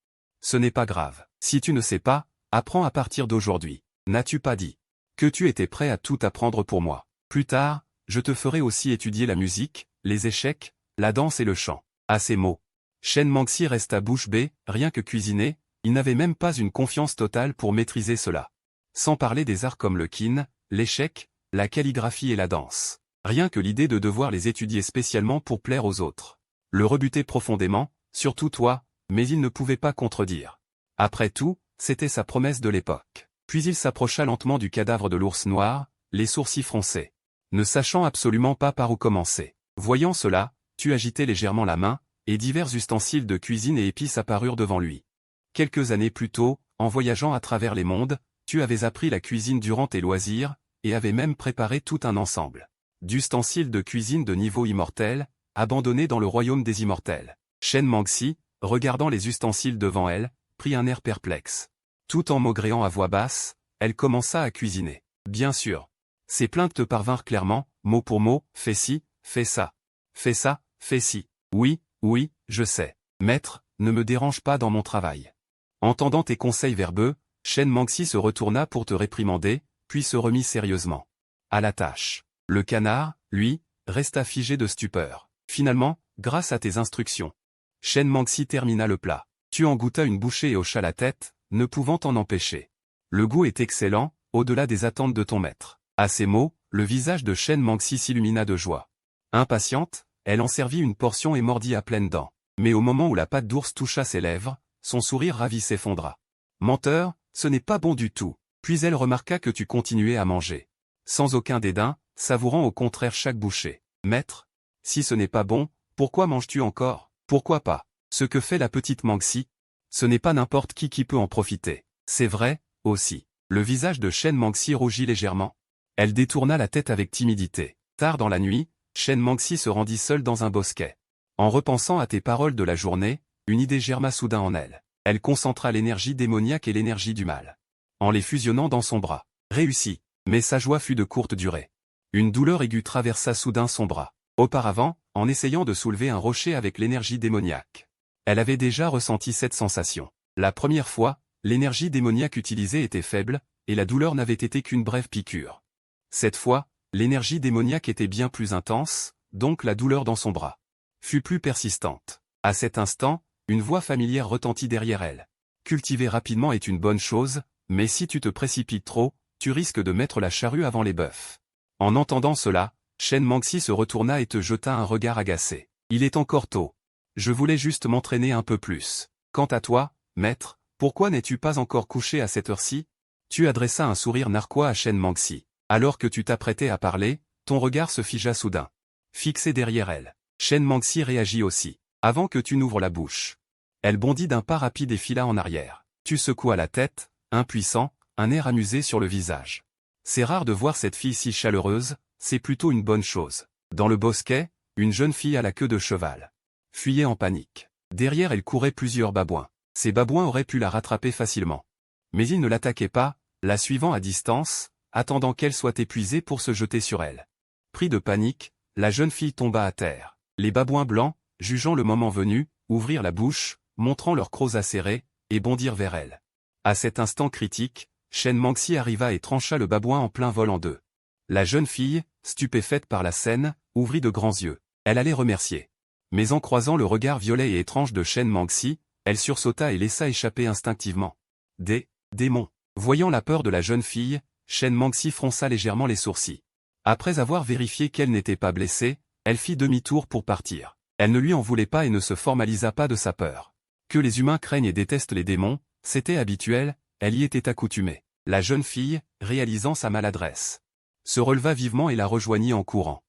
Ce n'est pas grave. Si tu ne sais pas, apprends à partir d'aujourd'hui. N'as-tu pas dit que tu étais prêt à tout apprendre pour moi? Plus tard, je te ferai aussi étudier la musique, les échecs, la danse et le chant. À ces mots, Shen Manxi resta bouche bée, rien que cuisiner, il n'avait même pas une confiance totale pour maîtriser cela. Sans parler des arts comme le kin, l'échec, la calligraphie et la danse. Rien que l'idée de devoir les étudier spécialement pour plaire aux autres le rebutait profondément, surtout toi, mais il ne pouvait pas contredire. Après tout, c'était sa promesse de l'époque. Puis il s'approcha lentement du cadavre de l'ours noir, les sourcils froncés. Ne sachant absolument pas par où commencer. Voyant cela, tu agitais légèrement la main, et divers ustensiles de cuisine et épices apparurent devant lui. Quelques années plus tôt, en voyageant à travers les mondes, tu avais appris la cuisine durant tes loisirs, et avais même préparé tout un ensemble d'ustensiles de cuisine de niveau immortel, abandonnés dans le royaume des immortels. Shen Manxi, regardant les ustensiles devant elle, prit un air perplexe. Tout en maugréant à voix basse, elle commença à cuisiner. Bien sûr. Ses plaintes te parvinrent clairement, mot pour mot, fais ci, fais ça. Fais ça, fais ci. Oui, oui, je sais. Maître, ne me dérange pas dans mon travail. Entendant tes conseils verbeux, Shen Manxi se retourna pour te réprimander, puis se remit sérieusement à la tâche. Le canard, lui, resta figé de stupeur. Finalement, grâce à tes instructions, Shen Manxi termina le plat. Tu en goûtas une bouchée et hocha la tête, ne pouvant t'en empêcher. Le goût est excellent, au-delà des attentes de ton maître. À ces mots, le visage de Shen Manxi s'illumina de joie. Impatiente, elle en servit une portion et mordit à pleines dents. Mais au moment où la pâte d'ours toucha ses lèvres, son sourire ravi s'effondra. Menteur, ce n'est pas bon du tout. Puis elle remarqua que tu continuais à manger. Sans aucun dédain, savourant au contraire chaque bouchée. Maître, si ce n'est pas bon, pourquoi manges-tu encore? Pourquoi pas? Ce que fait la petite Manxi, ce n'est pas n'importe qui peut en profiter. C'est vrai, aussi. Le visage de Shen Manxi rougit légèrement. Elle détourna la tête avec timidité. Tard dans la nuit, Shen Manxi se rendit seule dans un bosquet. En repensant à tes paroles de la journée, une idée germa soudain en elle. Elle concentra l'énergie démoniaque et l'énergie du mal. En les fusionnant dans son bras. Réussit. Mais sa joie fut de courte durée. Une douleur aiguë traversa soudain son bras. Auparavant, en essayant de soulever un rocher avec l'énergie démoniaque, elle avait déjà ressenti cette sensation. La première fois, l'énergie démoniaque utilisée était faible, et la douleur n'avait été qu'une brève piqûre. Cette fois, l'énergie démoniaque était bien plus intense, donc la douleur dans son bras fut plus persistante. À cet instant, une voix familière retentit derrière elle. Cultiver rapidement est une bonne chose, mais si tu te précipites trop, tu risques de mettre la charrue avant les bœufs. En entendant cela, Shen Manxi se retourna et te jeta un regard agacé. Il est encore tôt. Je voulais juste m'entraîner un peu plus. Quant à toi, maître, pourquoi n'es-tu pas encore couché à cette heure-ci? Tu adressa un sourire narquois à Shen Manxi. Alors que tu t'apprêtais à parler, ton regard se figea soudain. Fixé derrière elle. Shen Manxi réagit aussi. Avant que tu n'ouvres la bouche. Elle bondit d'un pas rapide et fila en arrière. Tu secouas la tête, impuissant, un air amusé sur le visage. C'est rare de voir cette fille si chaleureuse, c'est plutôt une bonne chose. Dans le bosquet, une jeune fille à la queue de cheval fuyait en panique. Derrière elle couraient plusieurs babouins. Ces babouins auraient pu la rattraper facilement. Mais ils ne l'attaquaient pas, la suivant à distance, attendant qu'elle soit épuisée pour se jeter sur elle. Pris de panique, la jeune fille tomba à terre. Les babouins blancs, jugeant le moment venu, ouvrirent la bouche, montrant leurs crocs acérés, et bondirent vers elle. À cet instant critique, Shen Manxi arriva et trancha le babouin en plein vol en deux. La jeune fille, stupéfaite par la scène, ouvrit de grands yeux. Elle allait remercier. Mais en croisant le regard violet et étrange de Shen Manxi, elle sursauta et laissa échapper instinctivement. Des démons. Voyant la peur de la jeune fille, Shen Manxi fronça légèrement les sourcils. Après avoir vérifié qu'elle n'était pas blessée, elle fit demi-tour pour partir. Elle ne lui en voulait pas et ne se formalisa pas de sa peur. Que les humains craignent et détestent les démons, c'était habituel, elle y était accoutumée. La jeune fille, réalisant sa maladresse, se releva vivement et la rejoignit en courant.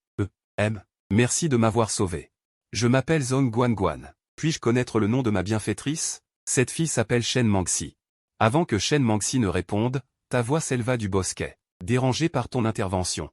Merci de m'avoir sauvé. Je m'appelle Zhong Guangguan. Puis-je connaître le nom de ma bienfaitrice? Cette fille s'appelle Shen Mangxi. Avant que Shen Mangxi ne réponde, ta voix s'éleva du bosquet, dérangée par ton intervention.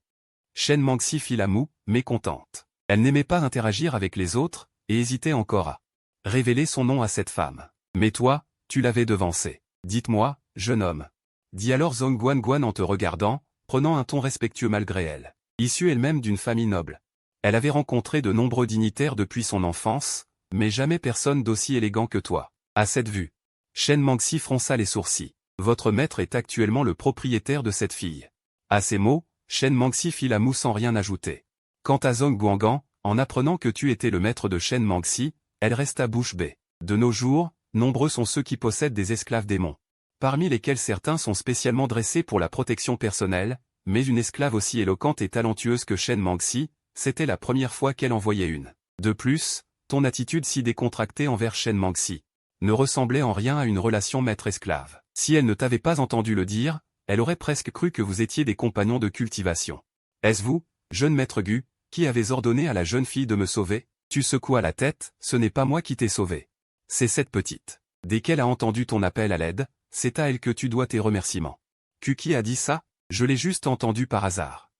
Shen Mangxi fit la moue, mécontente. Elle n'aimait pas interagir avec les autres, et hésitait encore à révéler son nom à cette femme. Mais toi, tu l'avais devancé. Dites-moi, jeune homme. Dit alors Zhong Guangguan en te regardant, prenant un ton respectueux malgré elle. Issue elle-même d'une famille noble. Elle avait rencontré de nombreux dignitaires depuis son enfance, mais jamais personne d'aussi élégant que toi. À cette vue, Shen Mangxi fronça les sourcils. Votre maître est actuellement le propriétaire de cette fille. À ces mots, Shen Mangxi fit la moue sans rien ajouter. Quant à Zhong Guangguan, en apprenant que tu étais le maître de Shen Mangxi, elle resta bouche bée. De nos jours, nombreux sont ceux qui possèdent des esclaves démons. Parmi lesquels certains sont spécialement dressés pour la protection personnelle, mais une esclave aussi éloquente et talentueuse que Shen Mangxi, c'était la première fois qu'elle en voyait une. De plus, ton attitude si décontractée envers Shen Mangxi ne ressemblait en rien à une relation maître-esclave. Si elle ne t'avait pas entendu le dire, elle aurait presque cru que vous étiez des compagnons de cultivation. Est-ce vous, jeune maître Gu, qui avez ordonné à la jeune fille de me sauver? Tu secouas la tête, ce n'est pas moi qui t'ai sauvé. C'est cette petite. Dès qu'elle a entendu ton appel à l'aide, c'est à elle que tu dois tes remerciements. Qui a dit ça? Je l'ai juste entendu par hasard.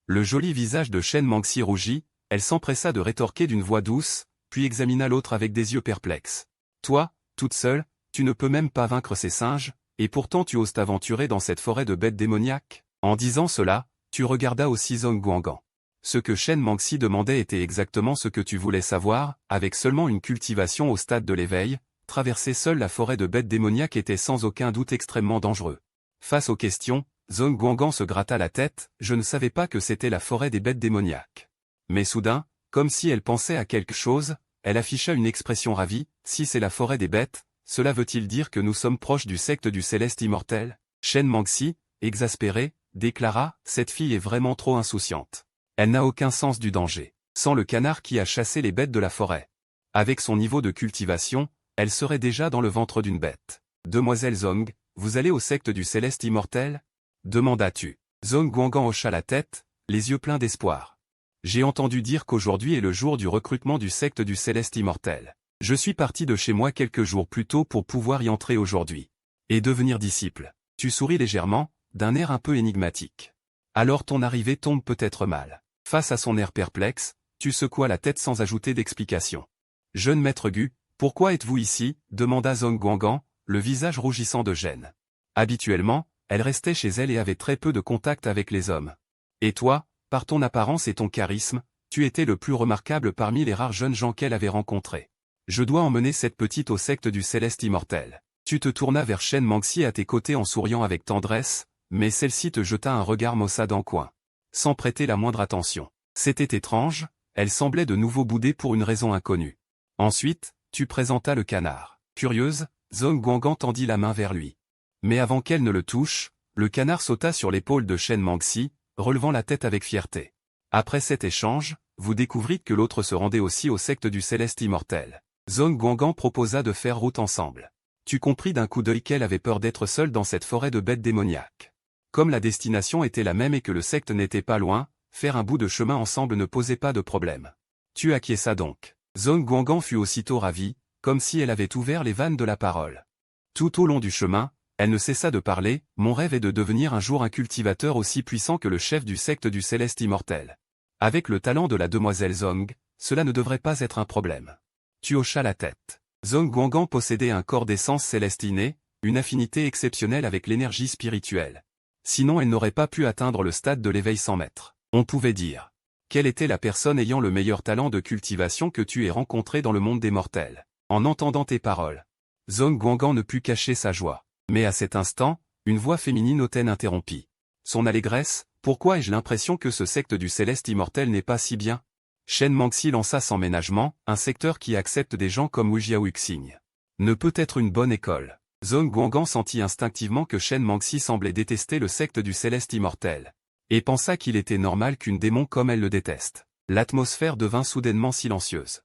Le joli visage de Shen Mangxi rougit, elle s'empressa de rétorquer d'une voix douce, puis examina l'autre avec des yeux perplexes. Toi, toute seule, tu ne peux même pas vaincre ces singes, et pourtant tu oses t'aventurer dans cette forêt de bêtes démoniaques? En disant cela, tu regardas aussi Zhong Guangguan. Ce que Shen Mangxi demandait était exactement ce que tu voulais savoir, avec seulement une cultivation au stade de l'éveil, traverser seule la forêt de bêtes démoniaques était sans aucun doute extrêmement dangereux. Face aux questions, Zhong Guangguan se gratta la tête, je ne savais pas que c'était la forêt des bêtes démoniaques. Mais soudain, comme si elle pensait à quelque chose, elle afficha une expression ravie, si c'est la forêt des bêtes, cela veut-il dire que nous sommes proches du secte du céleste immortel? Shen Mangxi, exaspéré, déclara, cette fille est vraiment trop insouciante. Elle n'a aucun sens du danger. Sans le canard qui a chassé les bêtes de la forêt. Avec son niveau de cultivation, elle serait déjà dans le ventre d'une bête. Demoiselle Zhong, vous allez au secte du céleste immortel? Demanda-tu. Zhong Guangguan hocha la tête, les yeux pleins d'espoir. J'ai entendu dire qu'aujourd'hui est le jour du recrutement du secte du céleste immortel. Je suis parti de chez moi quelques jours plus tôt pour pouvoir y entrer aujourd'hui. Et devenir disciple. Tu souris légèrement, d'un air un peu énigmatique. Alors ton arrivée tombe peut-être mal. Face à son air perplexe, tu secouas la tête sans ajouter d'explication. Jeune maître Gu, pourquoi êtes-vous ici? Demanda Zhong Guangguan, le visage rougissant de gêne. Habituellement, elle restait chez elle et avait très peu de contact avec les hommes. Et toi, par ton apparence et ton charisme, tu étais le plus remarquable parmi les rares jeunes gens qu'elle avait rencontrés. Je dois emmener cette petite au secte du céleste immortel. Tu te tournas vers Shen Mangxi à tes côtés en souriant avec tendresse, mais celle-ci te jeta un regard maussade en coin. Sans prêter la moindre attention. C'était étrange, elle semblait de nouveau bouder pour une raison inconnue. Ensuite, tu présentas le canard. Curieuse, Zhong Guangguan tendit la main vers lui. Mais avant qu'elle ne le touche, le canard sauta sur l'épaule de Shen Mangxi, relevant la tête avec fierté. Après cet échange, vous découvrîtes que l'autre se rendait aussi au secte du céleste immortel. Zhong Guangguan proposa de faire route ensemble. Tu compris d'un coup d'œil qu'elle avait peur d'être seule dans cette forêt de bêtes démoniaques. Comme la destination était la même et que le secte n'était pas loin, faire un bout de chemin ensemble ne posait pas de problème. Tu acquiesça donc. Zhong Guangguan fut aussitôt ravie, comme si elle avait ouvert les vannes de la parole. Tout au long du chemin, elle ne cessa de parler, mon rêve est de devenir un jour un cultivateur aussi puissant que le chef du secte du céleste immortel. Avec le talent de la demoiselle Zhong, cela ne devrait pas être un problème. Tu hochas la tête. Zhong Guangguan possédait un corps d'essence céleste inné, une affinité exceptionnelle avec l'énergie spirituelle. Sinon elle n'aurait pas pu atteindre le stade de l'éveil sans maître. On pouvait dire. Quelle était la personne ayant le meilleur talent de cultivation que tu aies rencontré dans le monde des mortels? En entendant tes paroles, Zhong Guangguan ne put cacher sa joie. Mais à cet instant, une voix féminine hautaine interrompit. Son allégresse, pourquoi ai-je l'impression que ce secte du céleste immortel n'est pas si bien? Shen Mangxi lança sans ménagement, un secteur qui accepte des gens comme Wu Jiao Yuxing. Ne peut être une bonne école. Zhong Guangguan sentit instinctivement que Shen Mangxi semblait détester le secte du céleste immortel. Et pensa qu'il était normal qu'une démon comme elle le déteste. L'atmosphère devint soudainement silencieuse.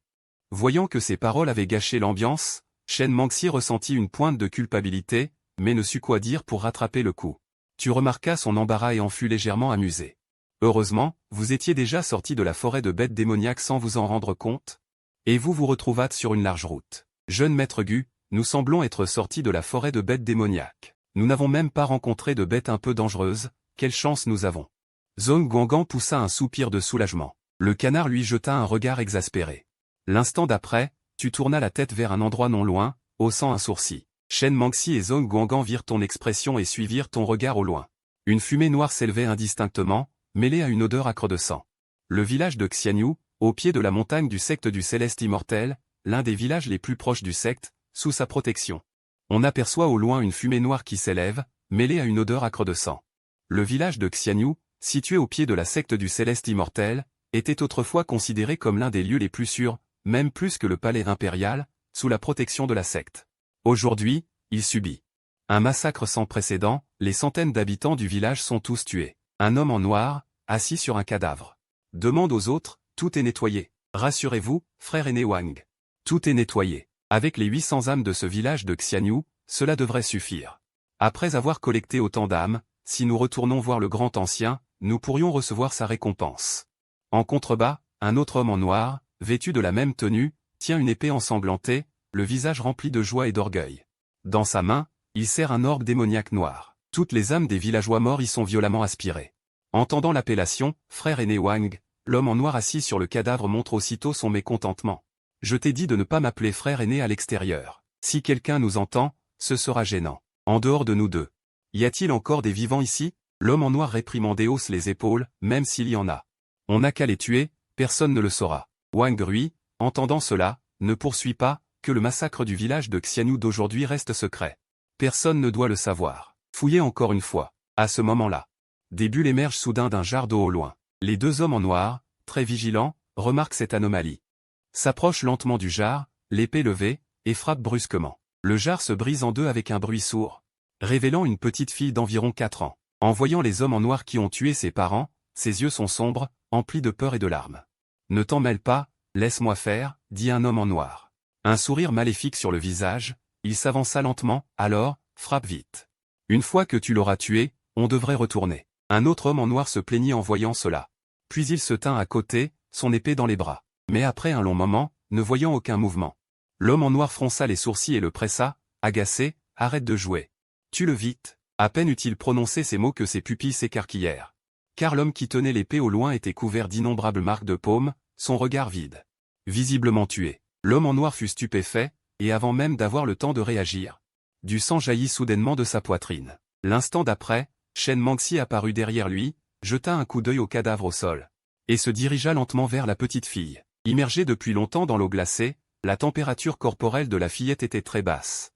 Voyant que ses paroles avaient gâché l'ambiance, Shen Mangxi ressentit une pointe de culpabilité, mais ne sut quoi dire pour rattraper le coup. Tu remarquas son embarras et en fus légèrement amusé. Heureusement, vous étiez déjà sorti de la forêt de bêtes démoniaques sans vous en rendre compte. Et vous vous retrouvâtes sur une large route. Jeune maître Gu, nous semblons être sortis de la forêt de bêtes démoniaques. Nous n'avons même pas rencontré de bêtes un peu dangereuses, quelle chance nous avons. Zhong Guangan poussa un soupir de soulagement. Le canard lui jeta un regard exaspéré. L'instant d'après, tu tournas la tête vers un endroit non loin, haussant un sourcil. Shen Mangxi et Zhong Guangan virent ton expression et suivirent ton regard au loin. Une fumée noire s'élevait indistinctement, mêlée à une odeur âcre de sang. Le village de Xianyu, au pied de la montagne du secte du Céleste Immortel, l'un des villages les plus proches du secte, sous sa protection. On aperçoit au loin une fumée noire qui s'élève, mêlée à une odeur âcre de sang. Le village de Xianyu, situé au pied de la secte du Céleste Immortel, était autrefois considéré comme l'un des lieux les plus sûrs, même plus que le palais impérial, sous la protection de la secte. Aujourd'hui, il subit un massacre sans précédent, les centaines d'habitants du village sont tous tués. Un homme en noir, assis sur un cadavre. Demande aux autres, tout est nettoyé. Rassurez-vous, frère aîné Wang. Tout est nettoyé. Avec les 800 âmes de ce village de Xianyu, cela devrait suffire. Après avoir collecté autant d'âmes, si nous retournons voir le grand ancien, nous pourrions recevoir sa récompense. En contrebas, un autre homme en noir, vêtu de la même tenue, tient une épée ensanglantée, le visage rempli de joie et d'orgueil. Dans sa main, il serre un orbe démoniaque noir. Toutes les âmes des villageois morts y sont violemment aspirées. Entendant l'appellation, frère aîné Wang, l'homme en noir assis sur le cadavre montre aussitôt son mécontentement. Je t'ai dit de ne pas m'appeler frère aîné à l'extérieur. Si quelqu'un nous entend, ce sera gênant. En dehors de nous deux. Y a-t-il encore des vivants ici? L'homme en noir réprimandé hausse les épaules, même s'il y en a. On n'a qu'à les tuer, personne ne le saura. Wang Rui, entendant cela, ne poursuit pas, que le massacre du village de Xianyu d'aujourd'hui reste secret. Personne ne doit le savoir. Fouillez encore une fois. À ce moment-là, des bulles émergent soudain d'un jar d'eau au loin. Les deux hommes en noir, très vigilants, remarquent cette anomalie. S'approchent lentement du jar, l'épée levée, et frappent brusquement. Le jar se brise en deux avec un bruit sourd, révélant une petite fille d'environ 4 ans. En voyant les hommes en noir qui ont tué ses parents, ses yeux sont sombres, emplis de peur et de larmes. Ne t'en mêle pas, laisse-moi faire, dit un homme en noir. Un sourire maléfique sur le visage, il s'avança lentement, alors, frappe vite. Une fois que tu l'auras tué, on devrait retourner. Un autre homme en noir se plaignit en voyant cela. Puis il se tint à côté, son épée dans les bras. Mais après un long moment, ne voyant aucun mouvement, l'homme en noir fronça les sourcils et le pressa, agacé, arrête de jouer. Tue-le vite. À peine eut-il prononcé ces mots que ses pupilles s'écarquillèrent. Car l'homme qui tenait l'épée au loin était couvert d'innombrables marques de paume, son regard vide. Visiblement tué. L'homme en noir fut stupéfait, et avant même d'avoir le temps de réagir, du sang jaillit soudainement de sa poitrine. L'instant d'après, Shen Mangxi apparut derrière lui, jeta un coup d'œil au cadavre au sol, et se dirigea lentement vers la petite fille. Immergée depuis longtemps dans l'eau glacée, la température corporelle de la fillette était très basse.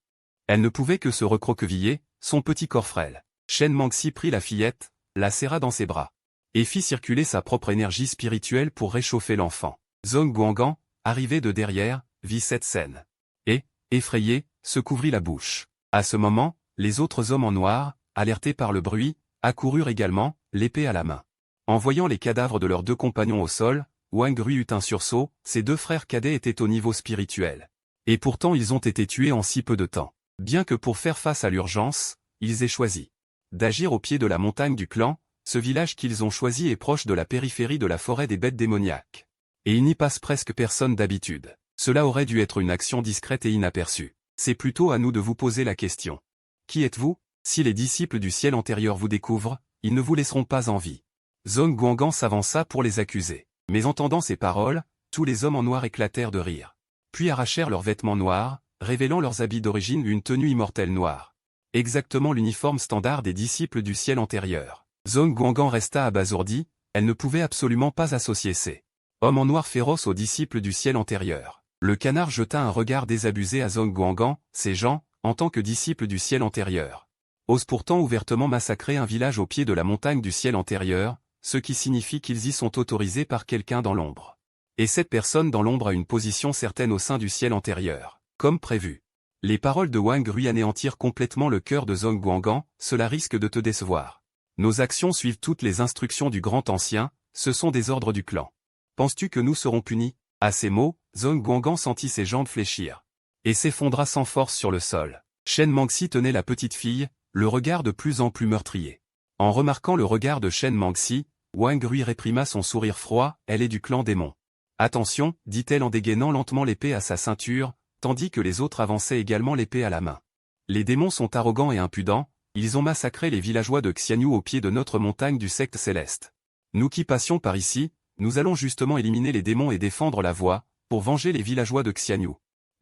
Elle ne pouvait que se recroqueviller, son petit corps frêle. Shen Mangxi prit la fillette, la serra dans ses bras, et fit circuler sa propre énergie spirituelle pour réchauffer l'enfant. Zhong Guangan, arrivé de derrière, vit cette scène. Et, effrayé, se couvrit la bouche. À ce moment, les autres hommes en noir, alertés par le bruit, accoururent également, l'épée à la main. En voyant les cadavres de leurs deux compagnons au sol, Wang Rui eut un sursaut, ses deux frères cadets étaient au niveau spirituel. Et pourtant ils ont été tués en si peu de temps. Bien que pour faire face à l'urgence, ils aient choisi d'agir au pied de la montagne du clan, ce village qu'ils ont choisi est proche de la périphérie de la forêt des bêtes démoniaques. Et il n'y passe presque personne d'habitude. Cela aurait dû être une action discrète et inaperçue. C'est plutôt à nous de vous poser la question. Qui êtes-vous? Si les disciples du ciel antérieur vous découvrent, ils ne vous laisseront pas en vie. Zhong Guangan s'avança pour les accuser. Mais entendant ces paroles, tous les hommes en noir éclatèrent de rire. Puis arrachèrent leurs vêtements noirs, révélant leurs habits d'origine une tenue immortelle noire. Exactement l'uniforme standard des disciples du ciel antérieur. Zhong Guangan resta abasourdi, elle ne pouvait absolument pas associer ces hommes en noir féroces aux disciples du ciel antérieur. Le canard jeta un regard désabusé à Zhong Guangan, ces gens, en tant que disciples du ciel antérieur, osent pourtant ouvertement massacrer un village au pied de la montagne du ciel antérieur, ce qui signifie qu'ils y sont autorisés par quelqu'un dans l'ombre. Et cette personne dans l'ombre a une position certaine au sein du ciel antérieur, comme prévu. Les paroles de Wang Rui anéantirent complètement le cœur de Zhong Guangan, cela risque de te décevoir. Nos actions suivent toutes les instructions du grand ancien, ce sont des ordres du clan. Penses-tu que nous serons punis? À ces mots, Zhong Guangan sentit ses jambes fléchir, et s'effondra sans force sur le sol. Shen Mangxi tenait la petite fille, le regard de plus en plus meurtrier. En remarquant le regard de Shen Mangxi, Wang Rui réprima son sourire froid, elle est du clan démon. Attention, dit-elle en dégainant lentement l'épée à sa ceinture, tandis que les autres avançaient également l'épée à la main. Les démons sont arrogants et impudents, ils ont massacré les villageois de Xianyu au pied de notre montagne du secte céleste. Nous qui passions par ici, nous allons justement éliminer les démons et défendre la voie, pour venger les villageois de Xianyu.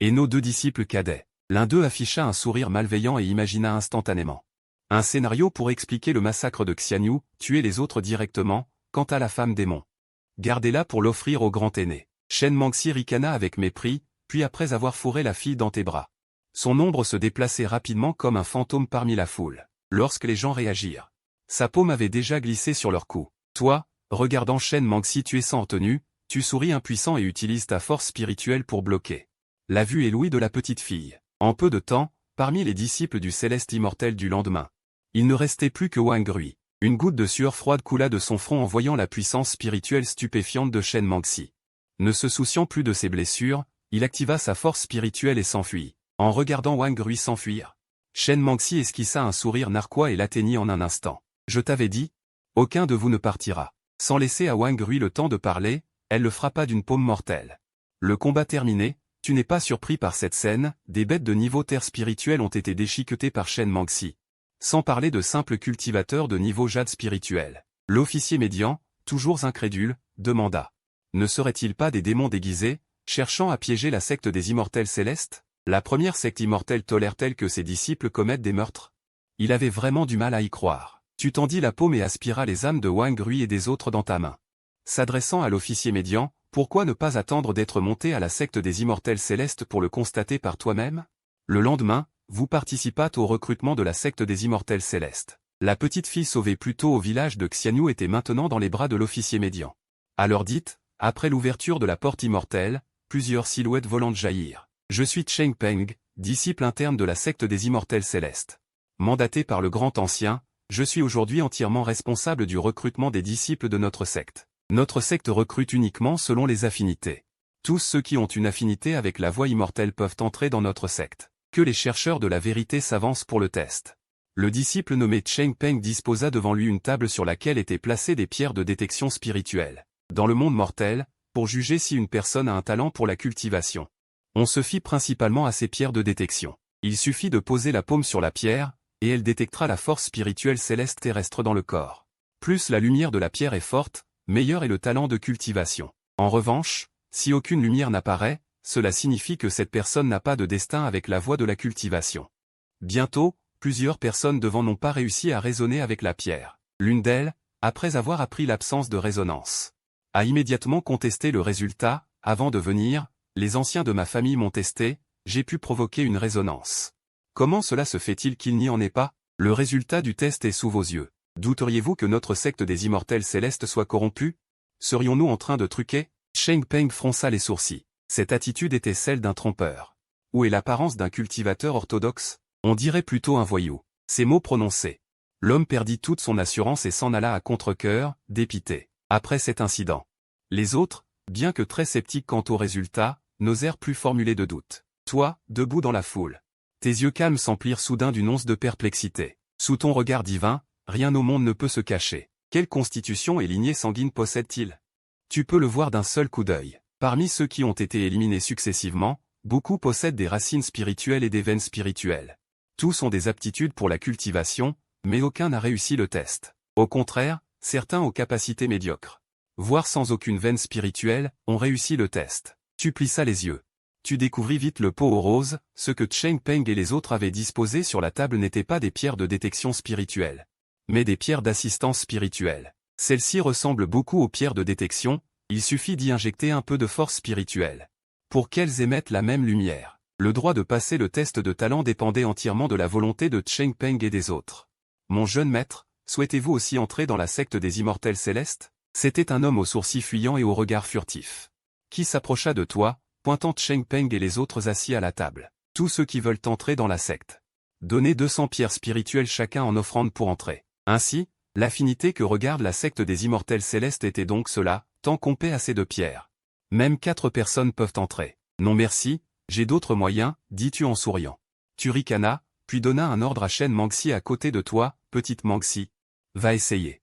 Et nos deux disciples cadets. L'un d'eux afficha un sourire malveillant et imagina instantanément un scénario pour expliquer le massacre de Xianyu, tuer les autres directement, quant à la femme démon. Gardez-la pour l'offrir au grand aîné. Shen Mangxi ricana avec mépris, puis après avoir fourré la fille dans tes bras. Son ombre se déplaçait rapidement comme un fantôme parmi la foule. Lorsque les gens réagirent, sa paume avait déjà glissé sur leur cou. Toi, regardant Shen Mangxi tuer sans retenue, tu souris impuissant et utilises ta force spirituelle pour bloquer la vue et l'ouïe de la petite fille. En peu de temps, parmi les disciples du céleste immortel du lendemain, il ne restait plus que Wang Rui. Une goutte de sueur froide coula de son front en voyant la puissance spirituelle stupéfiante de Shen Mangxi. Ne se souciant plus de ses blessures, il activa sa force spirituelle et s'enfuit. En regardant Wang Rui s'enfuir, Shen Mangxi esquissa un sourire narquois et l'atteignit en un instant. Je t'avais dit, aucun de vous ne partira. Sans laisser à Wang Rui le temps de parler, elle le frappa d'une paume mortelle. Le combat terminé, tu n'es pas surpris par cette scène, des bêtes de niveau terre spirituel ont été déchiquetées par Shen Mangxi. Sans parler de simples cultivateurs de niveau jade spirituel. L'officier médian, toujours incrédule, demanda. Ne serait-il pas des démons déguisés, cherchant à piéger la secte des immortels célestes? La première secte immortelle tolère-t-elle que ses disciples commettent des meurtres? Il avait vraiment du mal à y croire. Tu tendis la paume et aspira les âmes de Wang Rui et des autres dans ta main. S'adressant à l'officier médian, pourquoi ne pas attendre d'être monté à la secte des immortels célestes pour le constater par toi-même? Le lendemain, vous participâtes au recrutement de la secte des immortels célestes. La petite fille sauvée plus tôt au village de Xianyu était maintenant dans les bras de l'officier médian. À l'heure dite, après l'ouverture de la porte immortelle, plusieurs silhouettes volantes jaillirent. Je suis Cheng Peng, disciple interne de la secte des immortels célestes. Mandaté par le grand ancien, je suis aujourd'hui entièrement responsable du recrutement des disciples de notre secte. Notre secte recrute uniquement selon les affinités. Tous ceux qui ont une affinité avec la voie immortelle peuvent entrer dans notre secte. Que les chercheurs de la vérité s'avancent pour le test. Le disciple nommé Cheng Peng disposa devant lui une table sur laquelle étaient placées des pierres de détection spirituelle. Dans le monde mortel, pour juger si une personne a un talent pour la cultivation, on se fie principalement à ces pierres de détection. Il suffit de poser la paume sur la pierre, et elle détectera la force spirituelle céleste terrestre dans le corps. Plus la lumière de la pierre est forte, meilleur est le talent de cultivation. En revanche, si aucune lumière n'apparaît, cela signifie que cette personne n'a pas de destin avec la voie de la cultivation. Bientôt, plusieurs personnes devant n'ont pas réussi à raisonner avec la pierre. L'une d'elles, après avoir appris l'absence de résonance, a immédiatement contesté le résultat. Avant de venir, les anciens de ma famille m'ont testé, j'ai pu provoquer une résonance. Comment cela se fait-il qu'il n'y en ait pas? Le résultat du test est sous vos yeux. Douteriez-vous que notre secte des immortels célestes soit corrompue? Serions-nous en train de truquer? Cheng Peng fronça les sourcils. Cette attitude était celle d'un trompeur. Où est l'apparence d'un cultivateur orthodoxe? On dirait plutôt un voyou. Ces mots prononcés, l'homme perdit toute son assurance et s'en alla à contre-cœur, dépité. Après cet incident, les autres, bien que très sceptiques quant au résultat, n'osèrent plus formuler de doute. Toi, debout dans la foule, tes yeux calmes s'emplirent soudain d'une once de perplexité. Sous ton regard divin, rien au monde ne peut se cacher. Quelle constitution et lignée sanguine possède-t-il? Tu peux le voir d'un seul coup d'œil. Parmi ceux qui ont été éliminés successivement, beaucoup possèdent des racines spirituelles et des veines spirituelles. Tous ont des aptitudes pour la cultivation, mais aucun n'a réussi le test. Au contraire, certains aux capacités médiocres, voire sans aucune veine spirituelle, ont réussi le test. Tu plissas les yeux. Tu découvris vite le pot aux roses, ce que Cheng Peng et les autres avaient disposé sur la table n'étaient pas des pierres de détection spirituelle, mais des pierres d'assistance spirituelle. Celles-ci ressemblent beaucoup aux pierres de détection, il suffit d'y injecter un peu de force spirituelle pour qu'elles émettent la même lumière. Le droit de passer le test de talent dépendait entièrement de la volonté de Cheng Peng et des autres. Mon jeune maître, souhaitez-vous aussi entrer dans la secte des immortels célestes? C'était un homme aux sourcils fuyants et au regard furtif, qui s'approcha de toi, pointant Cheng Peng et les autres assis à la table. Tous ceux qui veulent entrer dans la secte, donnez 200 pierres spirituelles chacun en offrande pour entrer. Ainsi, l'affinité que regarde la secte des immortels célestes était donc cela, tant qu'on paie assez de pierres. Même 4 personnes peuvent entrer. Non merci, j'ai d'autres moyens, dis-tu en souriant. Tu ricanas, puis donna un ordre à Shen Mangxi à côté de toi, petite Mangxi. Va essayer.